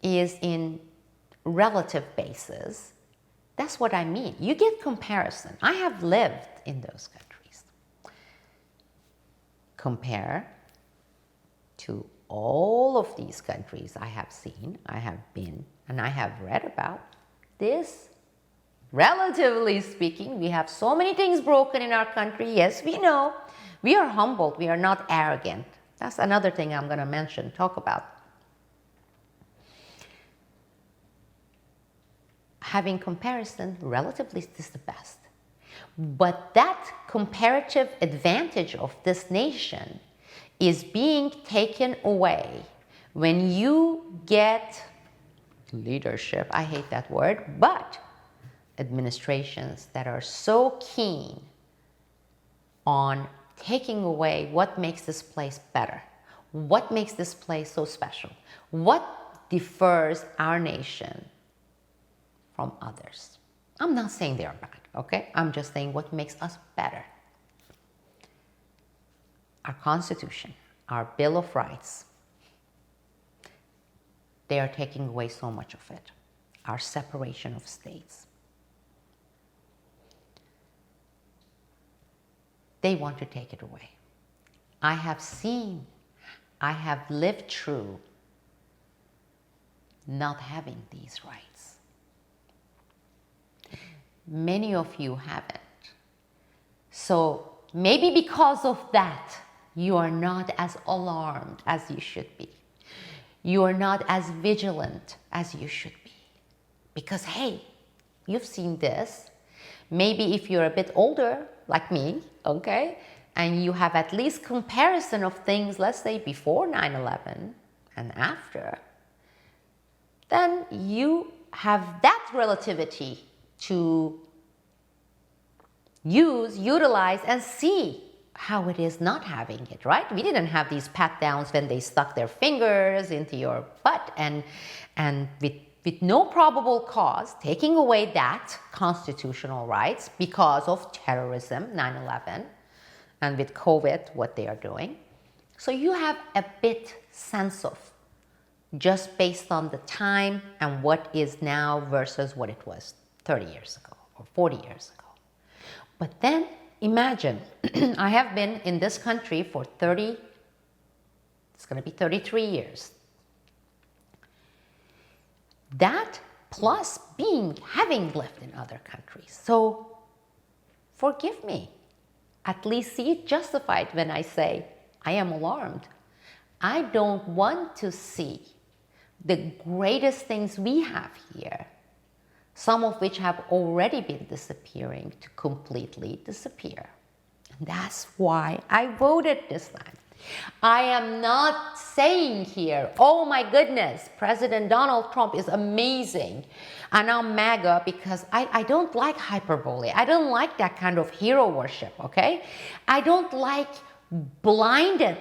is in relative basis. That's what I mean. You get comparison. I have lived in those countries. Compare to all of these countries I have seen, I have been, and I have read about. This, relatively speaking, we have so many things broken in our country. Yes, we know. We are humbled. We are not arrogant. That's another thing I'm going to talk about. Having comparison, relatively, is the best. But that comparative advantage of this nation is being taken away when you get leadership, I hate that word, but administrations that are so keen on taking away what makes this place better, what makes this place so special, what differs our nation from others. I'm not saying they are bad, okay? I'm just saying what makes us better. Our Constitution, our Bill of Rights, they are taking away so much of it. Our separation of states. they want to take it away. I have seen, I have lived through not having these rights. Many of you haven't. So maybe because of that, you are not as alarmed as you should be. You are not as vigilant as you should be. Because, hey, you've seen this. Maybe if you're a bit older, like me, okay, and you have at least comparison of things, let's say before 9/11 and after, then you have that relativity to utilize, and see how it is not having it, right? We didn't have these pat downs when they stuck their fingers into your butt and with no probable cause, taking away that constitutional rights because of terrorism, 9/11, and with COVID, what they are doing. So you have a bit sense of, just based on the time and what is now versus what it was 30 years ago or 40 years ago. But then imagine, I have been in this country for it's going to be 33 years. That plus having lived in other countries. So forgive me, at least see it justified when I say I am alarmed. I don't want to see the greatest things we have here, some of which have already been disappearing, to completely disappear. And that's why I voted this time. I am not saying here, oh my goodness, President Donald Trump is amazing, and I'm MAGA, because I don't like hyperbole. I don't like that kind of hero worship, okay? I don't like blinded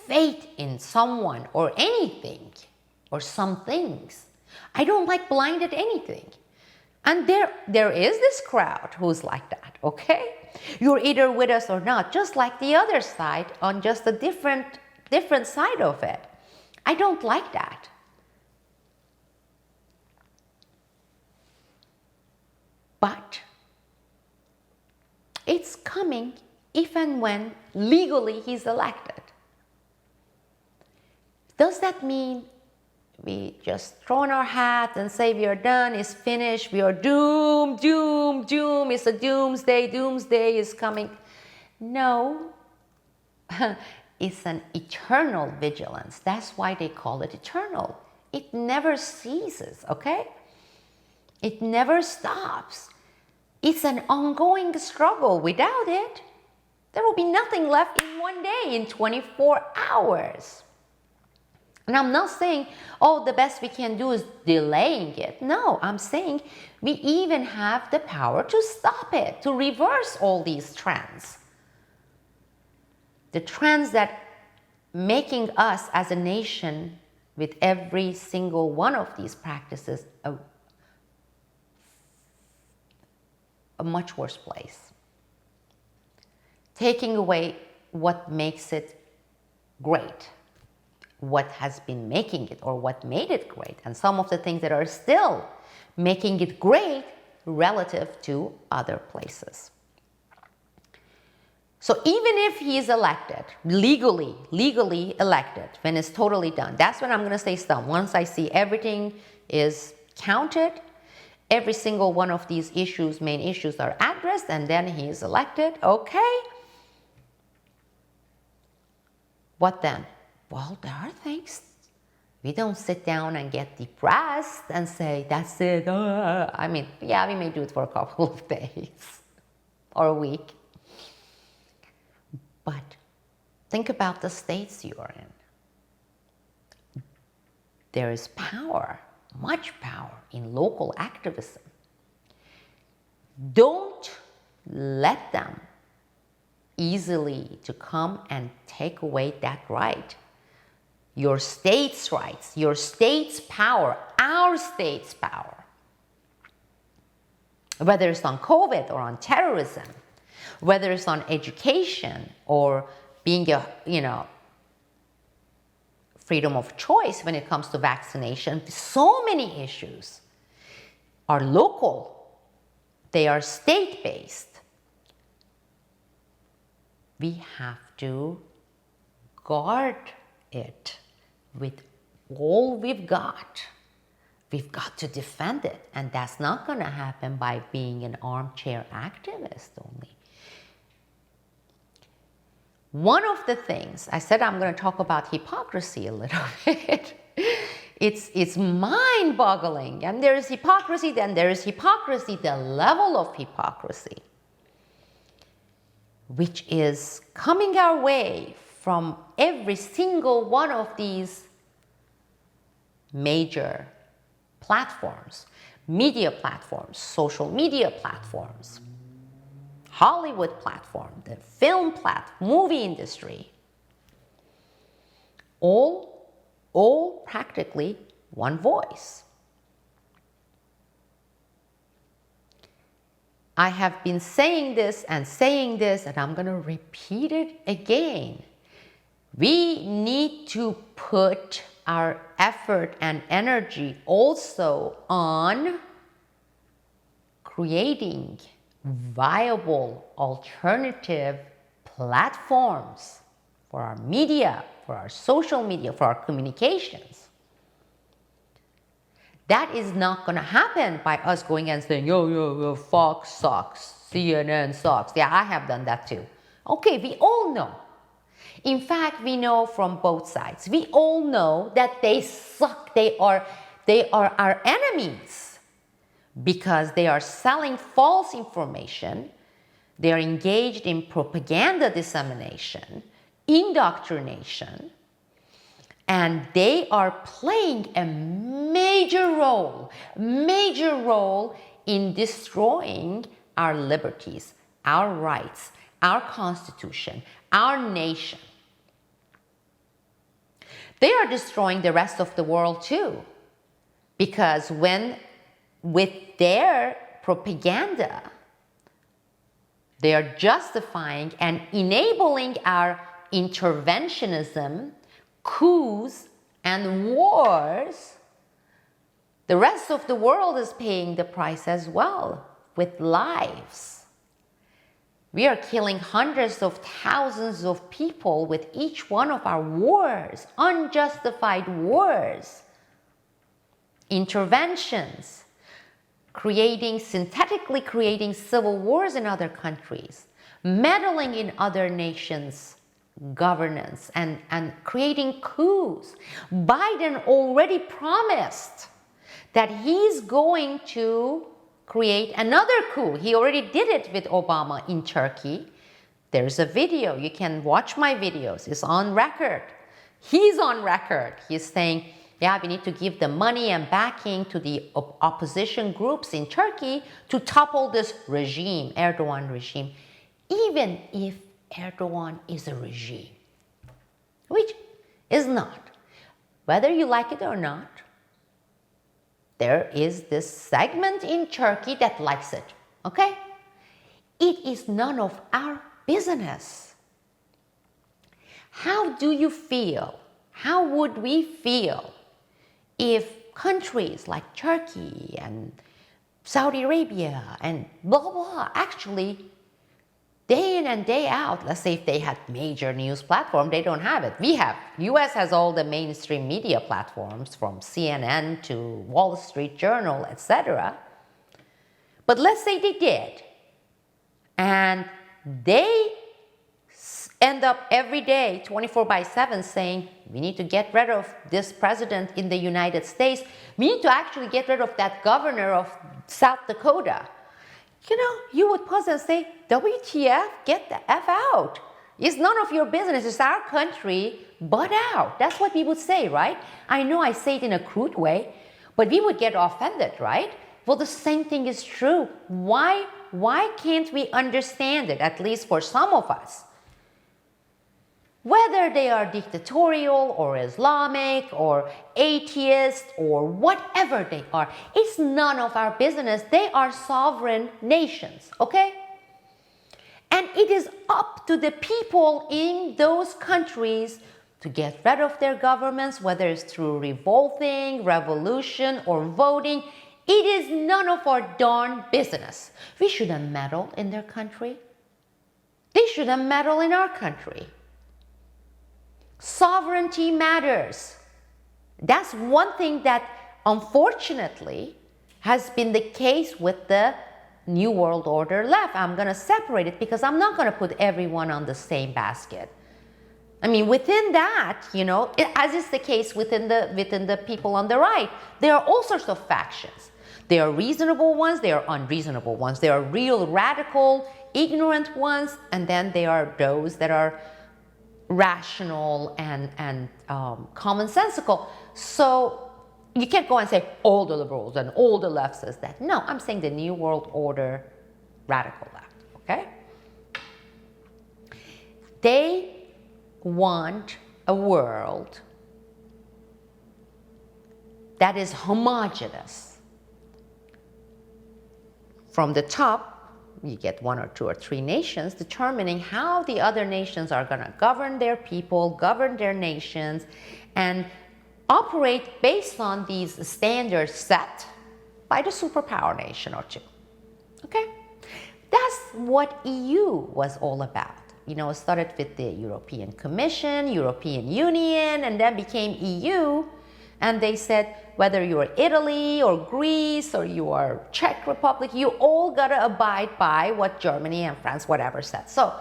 faith in someone or anything or some things. I don't like blinded anything. And there is this crowd who's like that, okay? You're either with us or not, just like the other side, on just a different side of it. I don't like that. But it's coming if and when legally he's elected. Does that mean we just throw in our hat and say we are done, it's finished, we are doomed, doom, it's a doomsday is coming? No, it's an eternal vigilance. That's why they call it eternal. It never ceases, okay? It never stops. It's an ongoing struggle. Without it, there will be nothing left in one day, in 24 hours. And I'm not saying, oh, the best we can do is delaying it. No, I'm saying we even have the power to stop it, to reverse all these trends. The trends that making us as a nation, with every single one of these practices, a much worse place. Taking away what makes it great, what has been making it, or what made it great, and some of the things that are still making it great relative to other places. So even if he is elected, legally elected, when it's totally done, that's when I'm going to say stop. Once I see everything is counted, every single one of these issues, main issues, are addressed, and then he is elected, okay. What then? Well, there are things. We don't sit down and get depressed and say, that's it. I mean, yeah, we may do it for a couple of days or a week. But think about the states you are in. There is power, much power, in local activism. Don't let them easily to come and take away that right. Your state's rights, your state's power, our state's power. Whether it's on COVID or on terrorism, whether it's on education or being freedom of choice when it comes to vaccination, so many issues are local. They are state-based. we have to guard it with all we've got. We've got to defend it. And that's not going to happen by being an armchair activist only. One of the things, I said I'm going to talk about hypocrisy a little bit. It's mind-boggling. And there is hypocrisy, then there is hypocrisy, the level of hypocrisy, which is coming our way from every single one of these major platforms, media platforms, social media platforms, Hollywood platform, the film platform, movie industry, all practically one voice. I have been saying this, and I'm going to repeat it again. We need to put our effort and energy also on creating viable alternative platforms for our media, for our social media, for our communications. That is not going to happen by us going and saying, yo, Fox sucks, CNN sucks. Yeah, I have done that too. Okay, we all know. In fact, we know from both sides. We all know that they suck. They are our enemies because they are selling false information. They are engaged in propaganda dissemination, indoctrination, and they are playing a major role in destroying our liberties, our rights, our constitution, our nation. They are destroying the rest of the world too, because with their propaganda, they are justifying and enabling our interventionism, coups, and wars. The rest of the world is paying the price as well with lives. We are killing hundreds of thousands of people with each one of our wars, unjustified wars, interventions, synthetically creating civil wars in other countries, meddling in other nations' governance, and creating coups. Biden already promised that he's going to create another coup. He already did it with Obama in Turkey. There's a video. You can watch my videos. It's on record. He's on record. He's saying, yeah, we need to give the money and backing to the opposition groups in Turkey to topple this regime, Erdogan regime, even if Erdogan is a regime, which is not. Whether you like it or not, there is this segment in Turkey that likes it, okay? It is none of our business. How do you feel? How would we feel if countries like Turkey and Saudi Arabia and blah, blah, actually day in and day out, let's say if they had major news platform, they don't have it. We have. US has all the mainstream media platforms from CNN to Wall Street Journal, etc. But let's say they did. And they end up every day, 24/7, saying, we need to get rid of this president in the United States. We need to actually get rid of that governor of South Dakota. You know, you would pause and say, WTF, get the F out. It's none of your business. It's our country, butt out. That's what we would say, right? I know I say it in a crude way, but we would get offended, right? Well, the same thing is true. Why can't we understand it, at least for some of us? Whether they are dictatorial or Islamic or atheist or whatever they are, it's none of our business. They are sovereign nations, okay? And it is up to the people in those countries to get rid of their governments, whether it's through revolting, revolution, or voting. It is none of our darn business. We shouldn't meddle in their country. They shouldn't meddle in our country. Sovereignty matters. That's one thing that unfortunately has been the case with the New World Order left. I'm going to separate it because I'm not going to put everyone on the same basket. I mean, within that, as is the case within the people on the right, there are all sorts of factions. There are reasonable ones, there are unreasonable ones. There are real radical, ignorant ones, and then there are those that are rational and commonsensical. So you can't go and say all the liberals and all the left says that. No, I'm saying the New World Order radical left, okay? They want a world that is homogeneous. From the top, you get 1 or 2 or 3 nations determining how the other nations are going to govern their people, govern their nations, and operate based on these standards set by the superpower nation or two. Okay? That's what EU was all about. It started with the European Commission, European Union, and then became EU. And they said, whether you're Italy or Greece or you are Czech Republic, you all gotta abide by what Germany and France, whatever said. So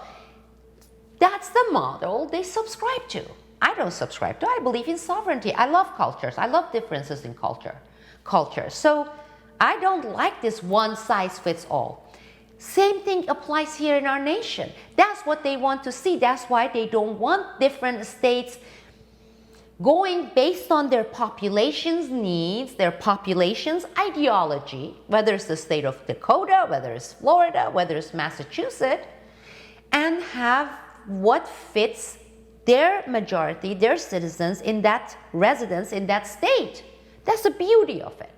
that's the model they subscribe to. I don't subscribe to. I believe in sovereignty. I love cultures. I love differences in culture. So I don't like this one size fits all. Same thing applies here in our nation. That's what they want to see. That's why they don't want different states going based on their population's needs, their population's ideology, whether it's the state of Dakota, whether it's Florida, whether it's Massachusetts, and have what fits their majority, their citizens in that residence, in that state. That's the beauty of it.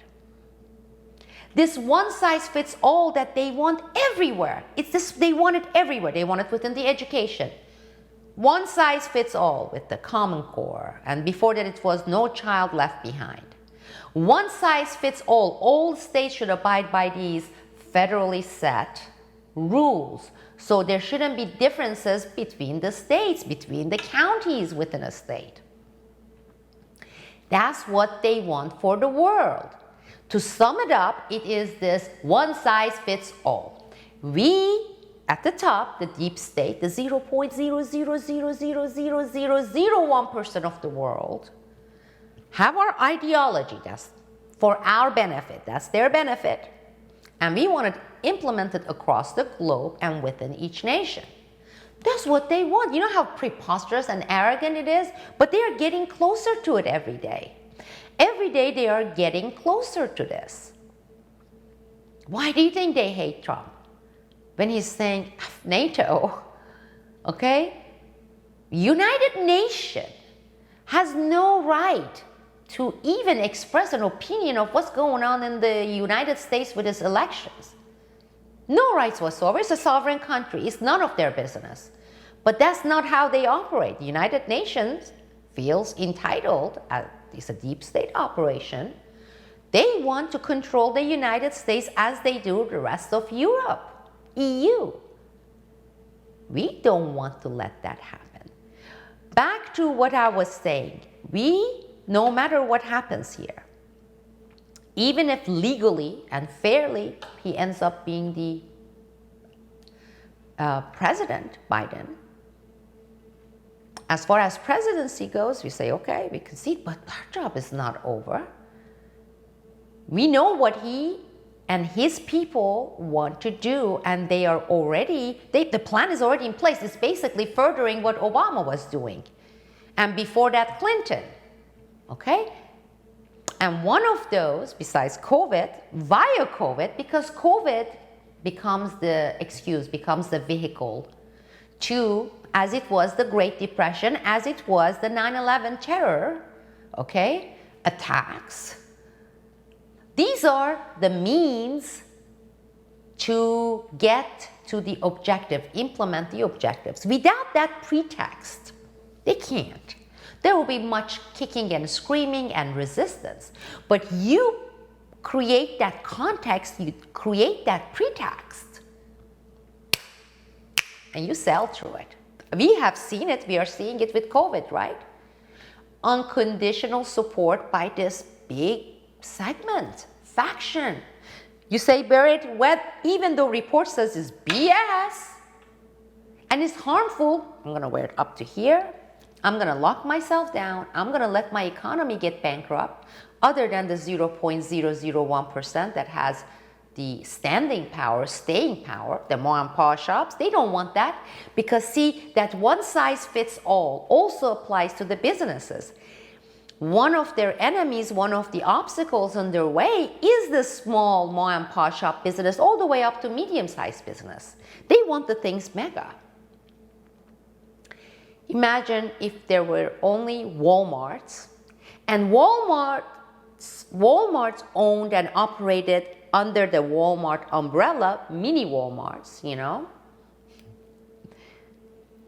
This one size fits all that they want everywhere. They want it everywhere. They want it within the education. One size fits all with the Common Core. And before that it was no child left behind. One size fits all. All states should abide by these federally set rules. So there shouldn't be differences between the states, between the counties within a state. That's what they want for the world. To sum it up, it is this one size fits all. We, at the top, the deep state, the 0.000000001% of the world, have our ideology. That's for our benefit. That's their benefit. And we want it implemented across the globe and within each nation. That's what they want. You know how preposterous and arrogant it is? But they are getting closer to it every day. Every day they are getting closer to this. Why do you think they hate Trump? When he's saying NATO, okay? United Nations has no right to even express an opinion of what's going on in the United States with its elections. No rights whatsoever. It's a sovereign country. It's none of their business. But that's not how they operate. The United Nations feels entitled, it's a deep state operation. They want to control the United States as they do the rest of Europe, EU. We don't want to let that happen. Back to what I was saying. No matter what happens here, even if legally and fairly he ends up being the President Biden, as far as presidency goes, we say, okay, we concede, but our job is not over. We know what he and his people want to do, and they are already, the plan is already in place. It's basically furthering what Obama was doing. And before that, Clinton, okay? And one of those, besides COVID, via COVID, because COVID becomes the excuse, becomes the vehicle to, as it was the Great Depression, as it was the 9/11 terror, okay, attacks. These are the means to get to the objective, implement the objectives. Without that pretext, they can't. There will be much kicking and screaming and resistance. But you create that context, you create that pretext. and you sell through it. We have seen it, we are seeing it with COVID, right? Unconditional support by this big segment, faction. You say, Barrett, even though report says it's BS and it's harmful, I'm gonna wear it up to here. I'm gonna lock myself down. I'm gonna let my economy get bankrupt, other than the 0.001% that has the standing power, staying power, the mom and pop shops. They don't want that, because see, that one size fits all also applies to the businesses. One of their enemies, one of the obstacles on their way is the small mom and pop shop business, all the way up to medium-sized business. They want the things mega. Imagine if there were only Walmarts, and Walmart's owned and operated under the Walmart umbrella, mini Walmarts, you know?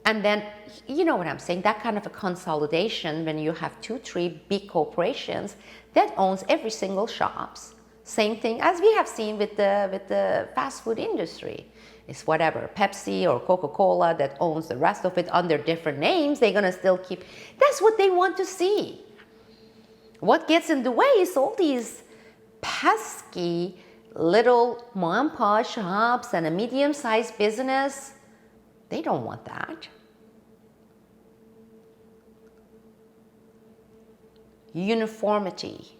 And then, you know what I'm saying, that kind of a consolidation when you have 2-3 big corporations that owns every single shops. Same thing as we have seen with the fast food industry. It's whatever, Pepsi or Coca-Cola that owns the rest of it under different names, they're gonna still keep, that's what they want to see. What gets in the way is all these pesky little mom and pop shops and a medium-sized business. They don't want that. Uniformity,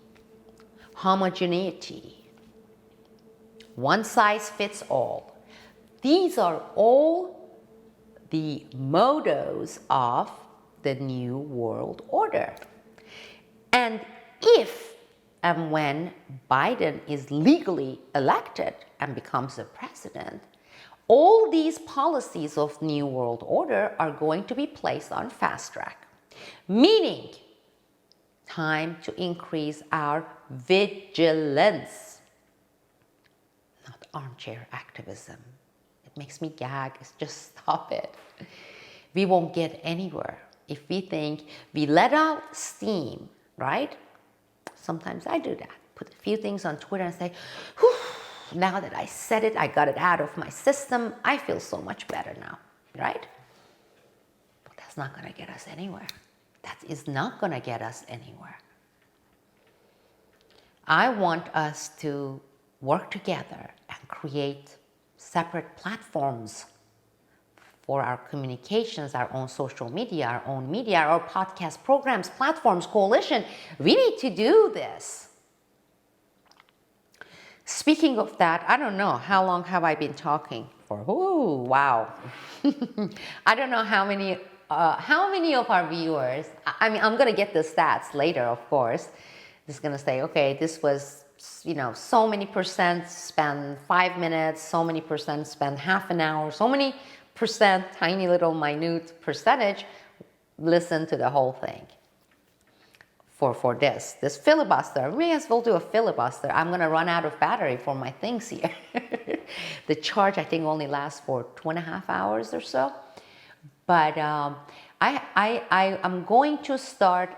homogeneity, one size fits all. These are all the mottos of the New World Order. And if and when Biden is legally elected and becomes the president, all these policies of New World Order are going to be placed on fast track, meaning time to increase our vigilance, not armchair activism. It makes me gag. Just stop it. We won't get anywhere if we think we let out steam, right? Sometimes I do that. Put a few things on Twitter and say, whew, now that I said it, I got it out of my system, I feel so much better now, right? But that's not going to get us anywhere. That is not going to get us anywhere. I want us to work together and create separate platforms for our communications, our own social media, our podcast programs, platforms, coalition. We need to do this. Speaking of that, I don't know, how long have I been talking for? Ooh, wow. I don't know how many of our viewers, I mean, I'm going to get the stats later, of course. Just going to say, okay, this was, you know, so many percent spend 5 minutes, so many percent spend half an hour, so many percent, tiny little minute percentage, listen to the whole thing. For this filibuster, we may as well do a filibuster. I'm going to run out of battery for my things here. The charge, I think, only lasts for 2.5 hours or so. But I'm going to start,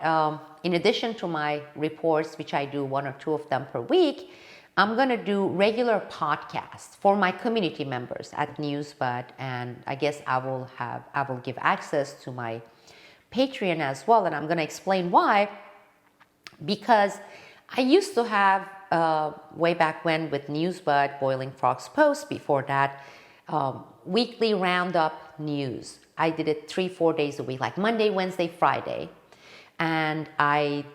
in addition to my reports, which I do 1 or 2 of them per week, I'm going to do regular podcasts for my community members at Newsbud, and I guess I will give access to my Patreon as well, and I'm going to explain why. Because I used to have, way back when with Newsbud, Boiling Frogs Post, before that, weekly roundup news. I did it 3-4 days a week, like Monday, Wednesday, Friday. And I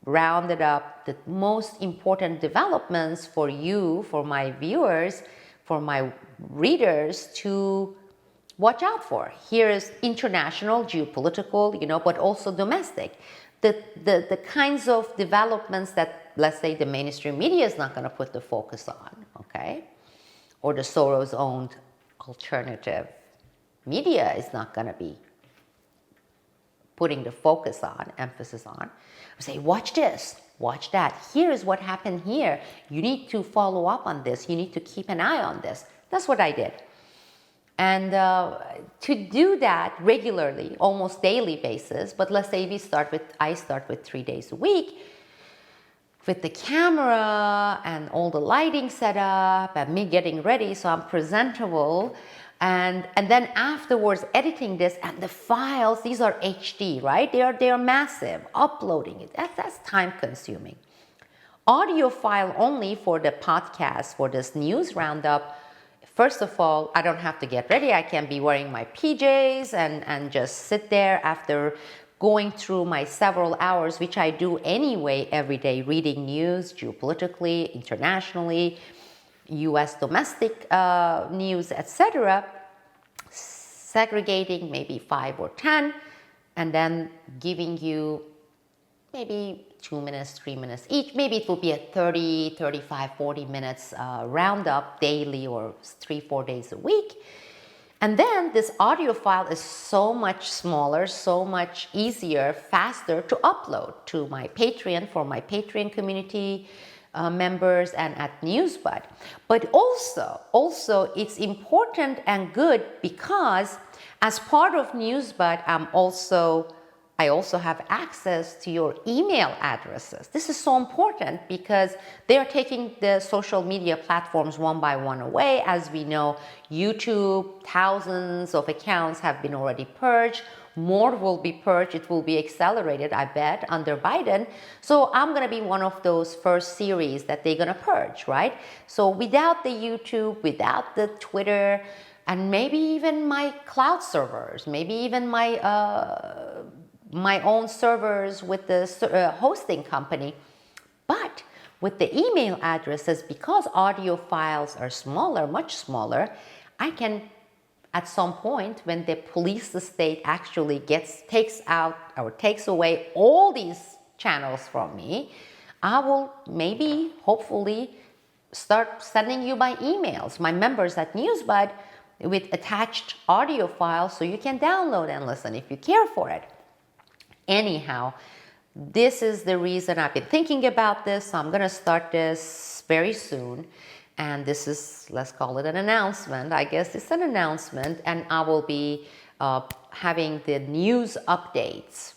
rounded up the most important developments for you, for my viewers, for my readers to watch out for. Here is international, geopolitical, you know, but also domestic. The kinds of developments that, let's say, the mainstream media is not going to put the focus on, okay? Or the Soros-owned alternative media is not going to be putting the focus on, emphasis on. I say, watch this, watch that. Here is what happened here. You need to follow up on this. You need to keep an eye on this. That's what I did. And to do that regularly, almost daily basis, but let's say I start with 3 days a week, with the camera and all the lighting set up and me getting ready so I'm presentable, And then afterwards editing this, and the files, these are HD, right? They are massive. Uploading it, that's time consuming. Audio file only for the podcast, for this news roundup. First of all, I don't have to get ready. I can be wearing my PJs and just sit there after going through my several hours, which I do anyway every day, reading news geopolitically, internationally, US domestic news, etc., segregating maybe 5 or 10, and then giving you maybe 2 minutes, 3 minutes each. Maybe it will be a 30, 35, 40 minutes roundup daily or 3-4 days a week. And then this audio file is so much smaller, so much easier, faster to upload to my Patreon, for my Patreon community members, and at Newsbud. But also it's important and good because as part of Newsbud, I also have access to your email addresses. This is so important because they are taking the social media platforms one by one away. As we know, YouTube, thousands of accounts have been already purged. More will be purged. It will be accelerated, I bet, under Biden. So I'm going to be one of those first series that they're going to purge, right? So without the YouTube, without the Twitter, and maybe even my cloud servers, maybe even my own servers with the hosting company. But with the email addresses, because audio files are smaller, much smaller, I can, at some point, when the police state actually takes out or takes away all these channels from me, I will maybe, hopefully, start sending you my emails, my members at Newsbud, with attached audio files so you can download and listen if you care for it. Anyhow, this is the reason I've been thinking about this. So I'm going to start this very soon. And this is, let's call it an announcement. I guess it's an announcement. And I will be having the news updates,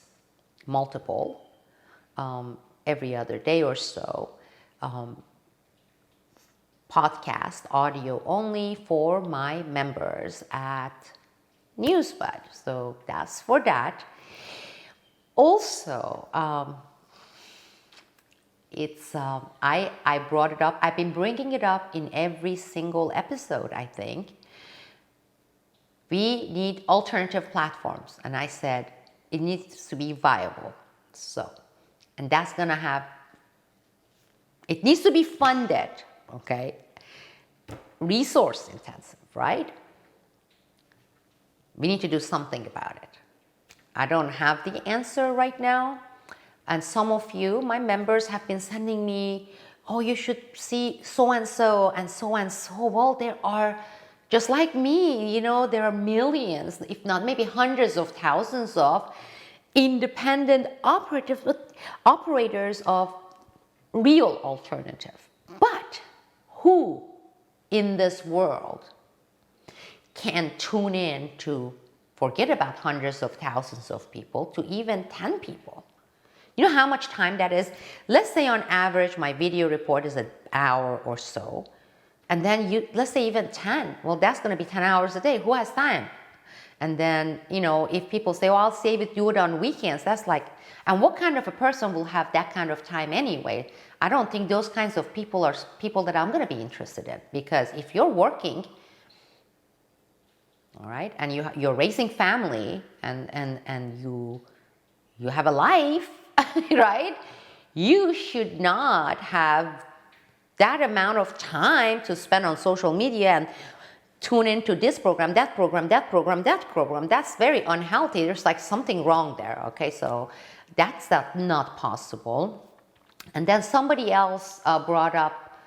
multiple, every other day or so. Podcast, audio only for my members at Newsbud. So that's for that. Also, I brought it up. I've been bringing it up in every single episode, I think. We need alternative platforms. And I said, it needs to be viable. So, and that's going to have, it needs to be funded, okay? Resource intensive, right? We need to do something about it. I don't have the answer right now. And some of you, my members, have been sending me, oh, you should see so-and-so and so-and-so. Well, there are, just like me, there are millions, if not maybe hundreds of thousands of independent operators of real alternative. But who in this world can tune in to, forget about hundreds of thousands of people, to even 10 people? You know how much time that is? Let's say on average my video report is an hour or so. And then let's say even 10. Well, that's going to be 10 hours a day. Who has time? And then, if people say, oh, I'll save it, do it on weekends. That's like, and what kind of a person will have that kind of time anyway? I don't think those kinds of people are people that I'm going to be interested in. Because if you're working, all right, and you're raising family and you have a life, right? You should not have that amount of time to spend on social media and tune into this program, that program, that program, that program. That's very unhealthy. There's like something wrong there, okay? So that's not possible. And then somebody else brought up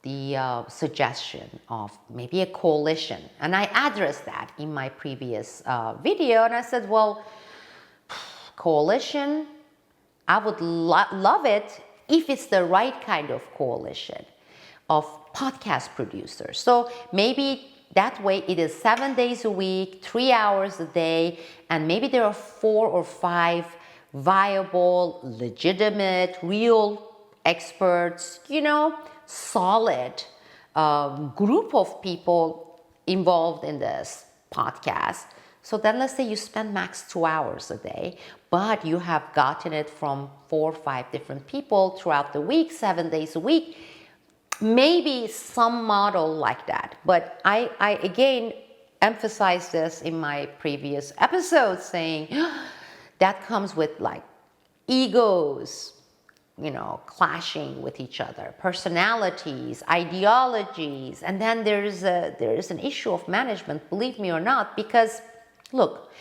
the suggestion of maybe a coalition. And I addressed that in my previous video. And I said, well, coalition, I would love it if it's the right kind of coalition of podcast producers. So maybe that way it is 7 days a week, 3 hours a day, and maybe there are 4 or 5 viable, legitimate, real experts, solid group of people involved in this podcast. So then let's say you spend max 2 hours a day, but you have gotten it from 4 or 5 different people throughout the week, 7 days a week. Maybe some model like that. But I again emphasize this in my previous episode, saying that comes with like egos, clashing with each other, personalities, ideologies, and then there's an issue of management, believe me or not, because look,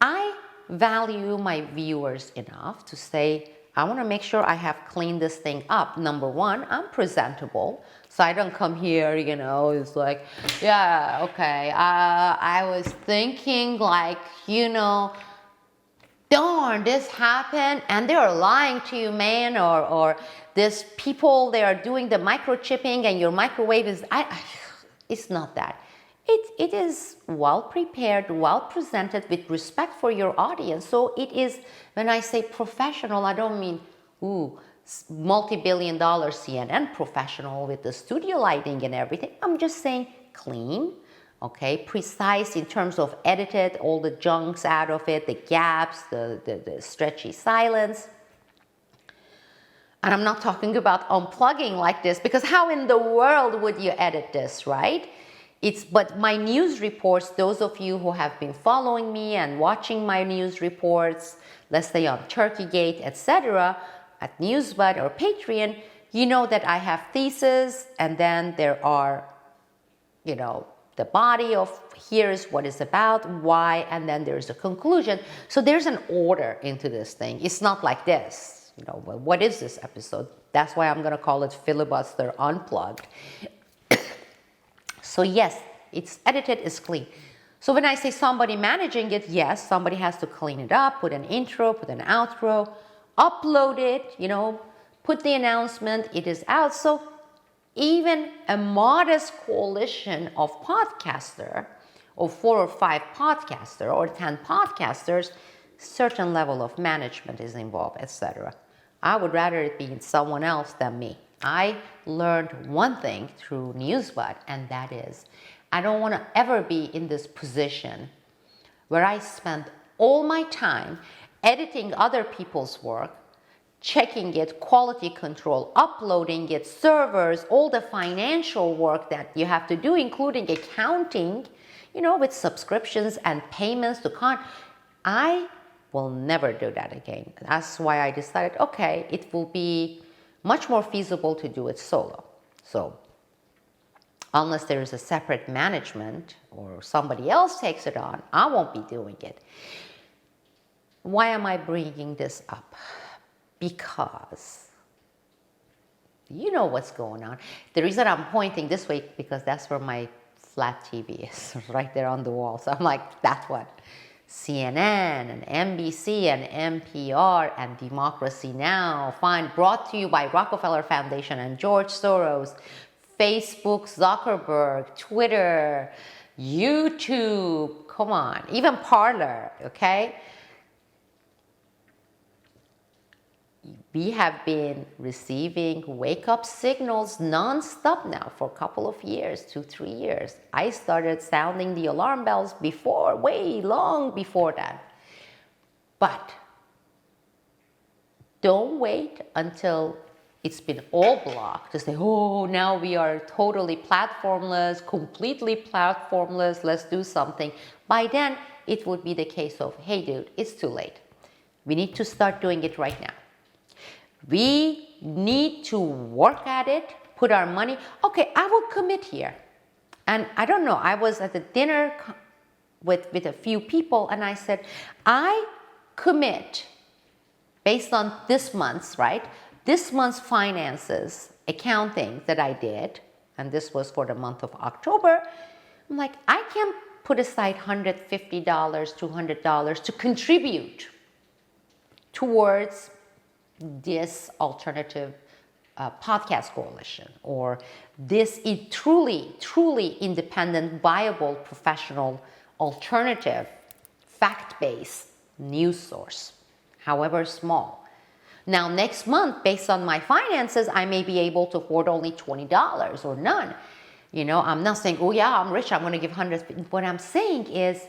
I value my viewers enough to say, I want to make sure I have cleaned this thing up. Number one, I'm presentable. So I don't come here, it's like, yeah, okay, I was thinking like, darn, this happened and they're lying to you, man, or this people, they are doing the microchipping and your microwave is, it's not that. It is well prepared, well presented with respect for your audience. So it is, when I say professional, I don't mean, multi-billion-dollar CNN professional with the studio lighting and everything. I'm just saying clean, okay, precise in terms of edited, all the junks out of it, the gaps, the stretchy silence. And I'm not talking about unplugging like this, because how in the world would you edit this, right? But my news reports, those of you who have been following me and watching my news reports, let's say on Turkeygate, etc., at Newsbud or Patreon, you know that I have thesis, and then there are, the body of here's what it's about, why, and then there's a conclusion. So there's an order into this thing. It's not like this, what is this episode? That's why I'm going to call it Filibuster Unplugged. So yes, it's edited, it's clean. So when I say somebody managing it, yes, somebody has to clean it up, put an intro, put an outro, upload it, put the announcement, it is out. So even a modest coalition of podcaster, or 4 or 5 podcaster, or 10 podcasters, certain level of management is involved, etc. I would rather it be someone else than me. I learned one thing through Newsbud, and that is, I don't want to ever be in this position where I spend all my time editing other people's work, checking it, quality control, uploading it, servers, all the financial work that you have to do, including accounting, with subscriptions and payments to I will never do that again. That's why I decided, okay, it will be much more feasible to do it solo. So unless there is a separate management or somebody else takes it on, I won't be doing it. Why am I bringing this up? Because you know what's going on. The reason I'm pointing this way, because that's where my flat TV is, right there on the wall. So I'm like, that's what CNN and NBC and NPR and Democracy Now! Brought to you by Rockefeller Foundation and George Soros, Facebook, Zuckerberg, Twitter, YouTube, come on, even Parler, okay? We have been receiving wake-up signals non-stop now for a couple of years, 2-3 years. I started sounding the alarm bells way long before that. But don't wait until it's been all blocked to say, oh, now we are totally platformless, completely platformless, let's do something. By then, it would be the case of, hey, dude, it's too late. We need to start doing it right now. We need to work at it, put our money. Okay, I will commit here. And I don't know, I was at a dinner with a few people, and I said, I commit based on this month's, right? This month's finances, accounting that I did, and this was for the month of October. I'm like, I can put aside $150, $200 to contribute towards this alternative podcast coalition, or this truly independent, viable, professional, alternative, fact-based news source, however small. Now, next month, based on my finances, I may be able to afford only $20 or none. I'm not saying, oh yeah, I'm rich, I'm going to give hundreds. What I'm saying is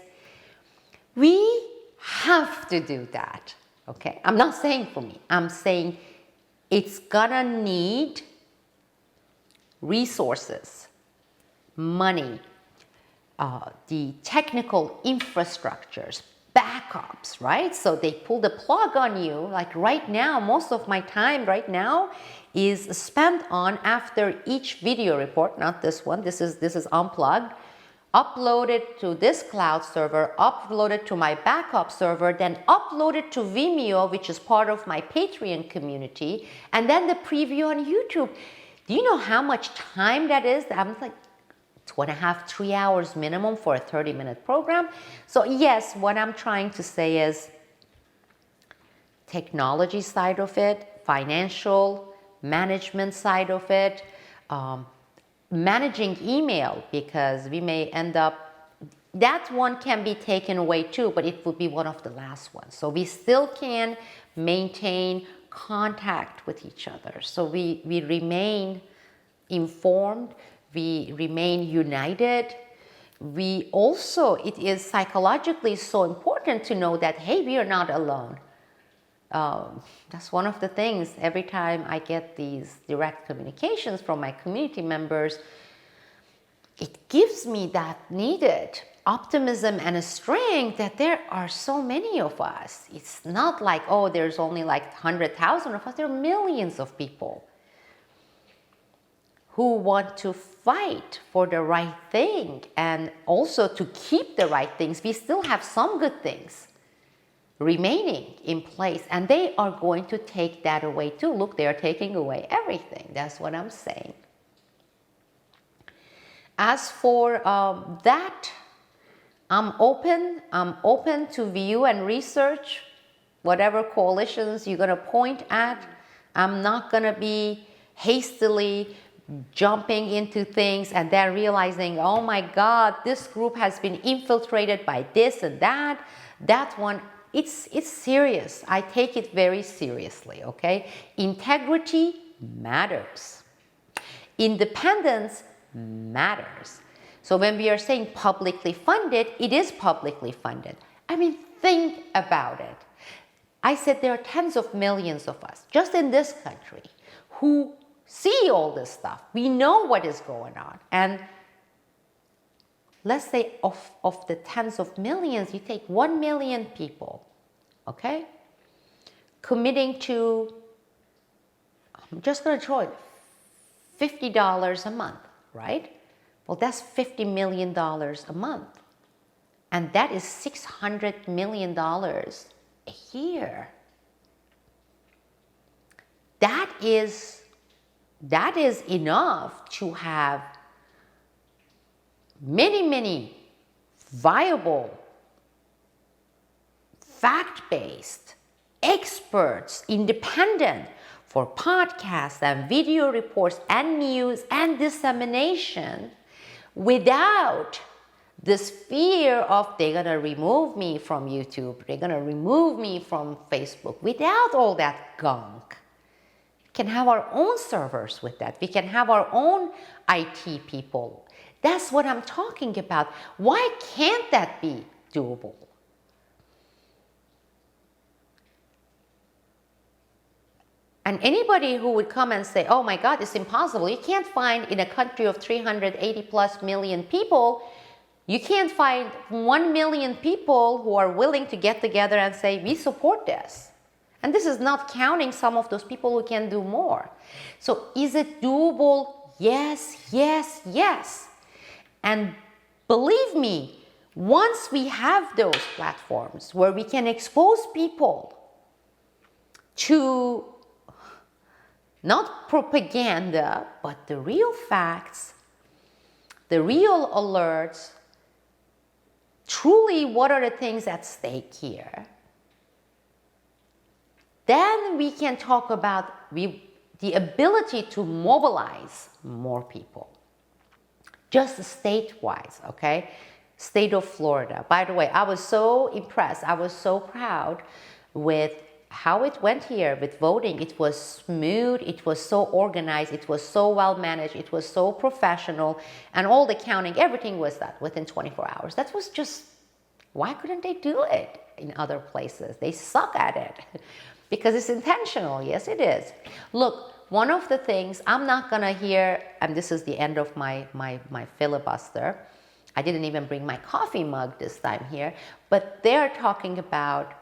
we have to do that, okay? I'm not saying for me. I'm saying it's going to need resources, money, the technical infrastructures, backups, right? So they pull the plug on you. Like right now, most of my time right now is spent on, after each video report, not this one, this is Unplugged, uploaded to this cloud server, uploaded to my backup server, then uploaded to Vimeo, which is part of my Patreon community, and then the preview on YouTube. Do you know how much time that is? I'm like 2.5, 3 hours minimum for a 30-minute program. So yes, what I'm trying to say is technology side of it, financial management side of it, managing email, because we may end up, that one can be taken away too, but it would be one of the last ones. So we still can maintain contact with each other. So we remain informed, we remain united. We also, it is psychologically so important to know that, hey, we are not alone. That's one of the things, every time I get these direct communications from my community members, it gives me that needed optimism and a strength that there are so many of us. It's not like, oh, there's only like 100,000 of us. There are millions of people who want to fight for the right thing and also to keep the right things. We still have some good things remaining in place, and they are going to take that away too. Look, they are taking away everything. That's what I'm saying. As for that, I'm open to view and research whatever coalitions you're going to point at. I'm not going to be hastily jumping into things and then realizing, oh my God, this group has been infiltrated by this and that. That one, it's serious. I take it very seriously, okay? Integrity matters. Independence matters. So when we are saying publicly funded, it is publicly funded. I mean, think about it. I said there are tens of millions of us just in this country who see all this stuff. We know what is going on. And let's say of the tens of millions, you take 1 million people, okay, committing to, I'm just going to throw it, $50 a month, right? Well, that's $50 million a month. And that is $600 million a year. That is enough to have many viable, fact-based experts, independent, for podcasts and video reports and news and dissemination, without this fear of they're going to remove me from YouTube, they're going to remove me from Facebook, without all that gunk. We can have our own servers with that. We can have our own IT people. That's what I'm talking about. Why can't that be doable? And anybody who would come and say, oh my God, it's impossible. You can't find, in a country of 380 plus million people, you can't find 1 million people who are willing to get together and say, we support this. And this is not counting some of those people who can do more. So is it doable? Yes, yes, yes. And believe me, once we have those platforms where we can expose people to not propaganda, but the real facts, the real alerts, truly what are the things at stake here, then we can talk about the ability to mobilize more people. Just state-wise, okay? State of Florida. By the way, I was so impressed, I was so proud with how it went here with voting, it was smooth, it was so organized, it was so well managed, it was so professional, and all the counting, everything was done within 24 hours. That was just, why couldn't they do it in other places? They suck at it because it's intentional. Yes, it is. Look, one of the things I'm not gonna hear, and this is the end of my filibuster. I didn't even bring my coffee mug this time here, but they're talking about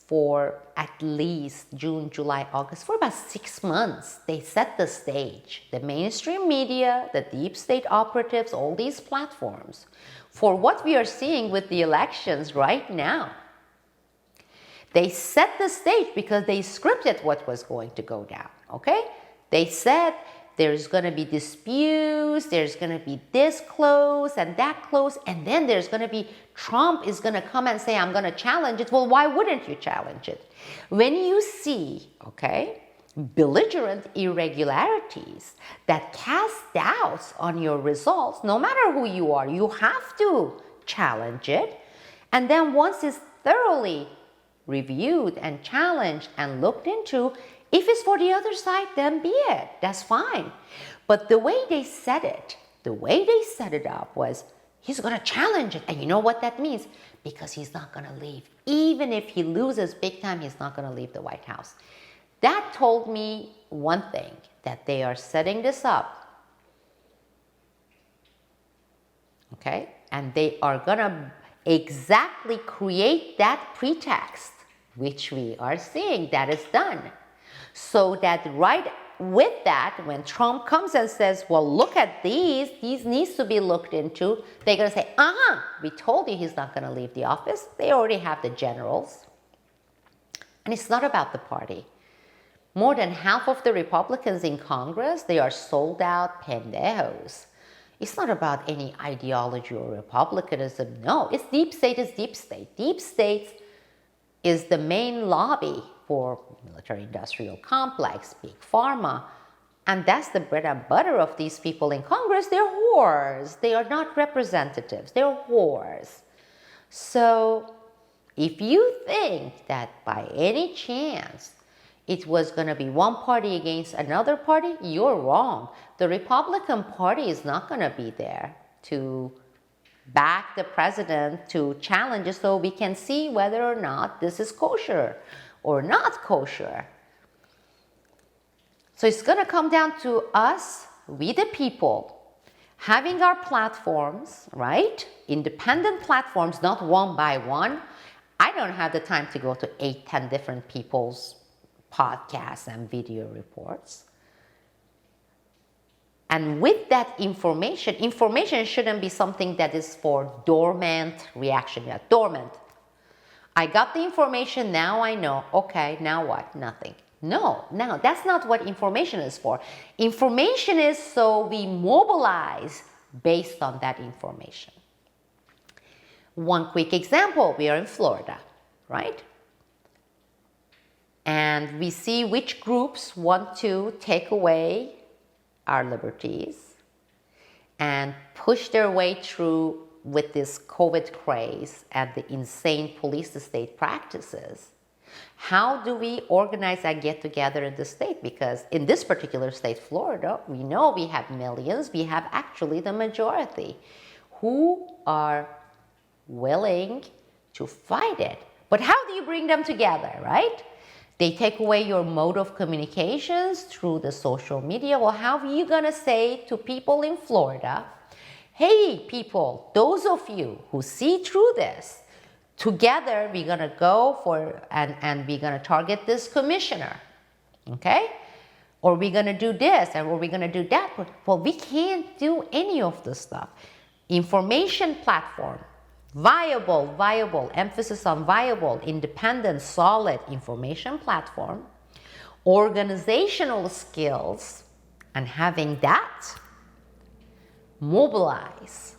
for at least June, July, August, for about 6 months, they set the stage. The mainstream media, the deep state operatives, all these platforms, for what we are seeing with the elections right now. They set the stage because they scripted what was going to go down, okay? They said there's going to be disputes, there's going to be this close and that close, and then there's going to be, Trump is going to come and say, I'm going to challenge it. Well, why wouldn't you challenge it? When you see, okay, belligerent irregularities that cast doubts on your results, no matter who you are, you have to challenge it. And then once it's thoroughly reviewed and challenged and looked into, if it's for the other side, then be it. That's fine. But the way they said it, the way they set it up was, he's going to challenge it. And you know what that means? Because he's not going to leave. Even if he loses big time, he's not going to leave the White House. That told me one thing, that they are setting this up. Okay? And they are going to exactly create that pretext, which we are seeing that is done. So that right with that, when Trump comes and says, well, look at these needs to be looked into, they're going to say, we told you he's not going to leave the office. They already have the generals. And it's not about the party. More than half of the Republicans in Congress, they are sold out pendejos. It's not about any ideology or republicanism. No, it's deep state is deep state. Deep state is the main lobby for military-industrial complex, big pharma. And that's the bread and butter of these people in Congress. They're whores. They are not representatives. They're whores. So if you think that by any chance it was going to be one party against another party, you're wrong. The Republican Party is not going to be there to back the president, to challenge it so we can see whether or not this is kosher or not kosher. So it's going to come down to us, we the people, having our platforms, right? Independent platforms, not one by one. I don't have the time to go to 8, 10 different people's podcasts and video reports. And with that information shouldn't be something that is for dormant reaction. Yeah, dormant. I got the information, now I know. Okay, now what? Nothing. No, that's not what information is for. Information is so we mobilize based on that information. One quick example, we are in Florida, right? And we see which groups want to take away our liberties and push their way through with this COVID craze and the insane police state practices. How do we organize and get together in the state? Because in this particular state, Florida, we know we have millions, we have actually the majority who are willing to fight it. But how do you bring them together, right? They take away your mode of communications through the social media. Well, how are you going to say to people in Florida, hey, people, those of you who see through this, together we're going to go for and we're going to target this commissioner, okay? Or we're going to do this and or we're going to do that. Well, we can't do any of this stuff. Information platform. Viable, emphasis on viable, independent, solid information platform, organizational skills, and having that mobilize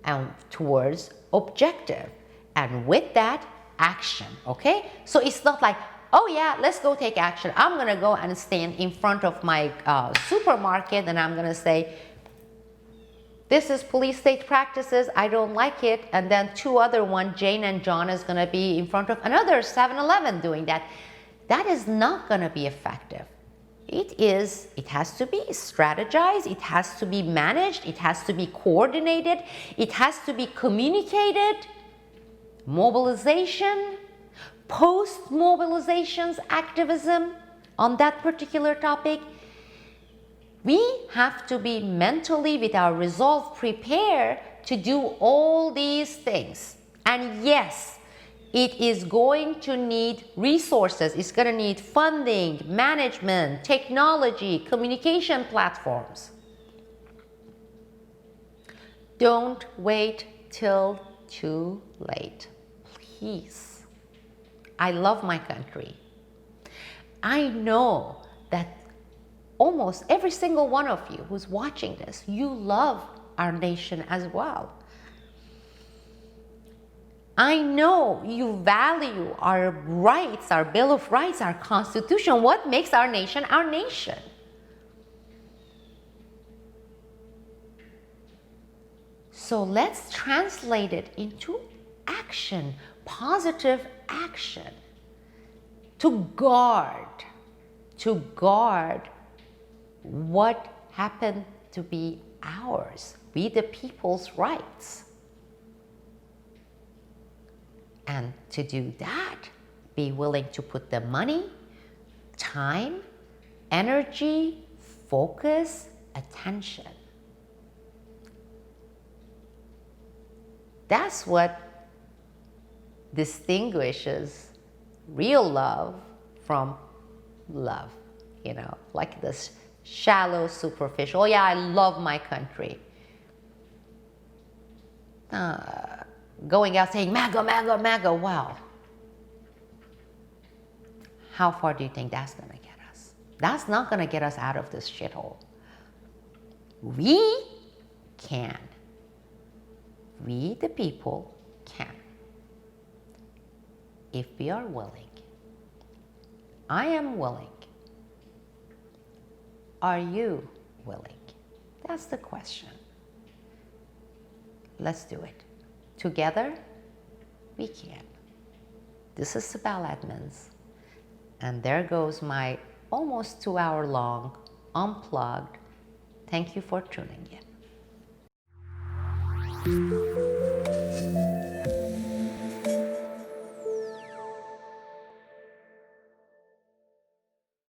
and towards objective. And with that, action, okay? So it's not like, oh yeah, let's go take action. I'm going to go and stand in front of my supermarket and I'm going to say, This is police state practices, I don't like it. And then two other one, Jane and John, is going to be in front of another 7-Eleven doing that. That is not going to be effective. It has to be strategized, it has to be managed, it has to be coordinated, it has to be communicated. Mobilization, post-mobilizations activism on that particular topic. We have to be mentally, with our resolve, prepared to do all these things. And yes, it is going to need resources. It's going to need funding, management, technology, communication platforms. Don't wait till too late. Please. I love my country. I know that almost every single one of you who's watching this, you love our nation as well. I know you value our rights, our Bill of Rights, our Constitution. What makes our nation our nation? So let's translate it into action, positive action, to guard what happened to be ours, be the people's rights. And to do that, be willing to put the money, time, energy, focus, attention. That's what distinguishes real love from love, like this shallow, superficial, oh yeah, I love my country. Going out saying, MAGA, MAGA, MAGA, wow. How far do you think that's going to get us? That's not going to get us out of this shithole. We can. We, the people, can. If we are willing. I am willing. Are you willing? That's the question. Let's do it. Together, we can. This is Sibel Edmonds, and there goes my almost 2-hour-long Unplugged. Thank you for tuning in.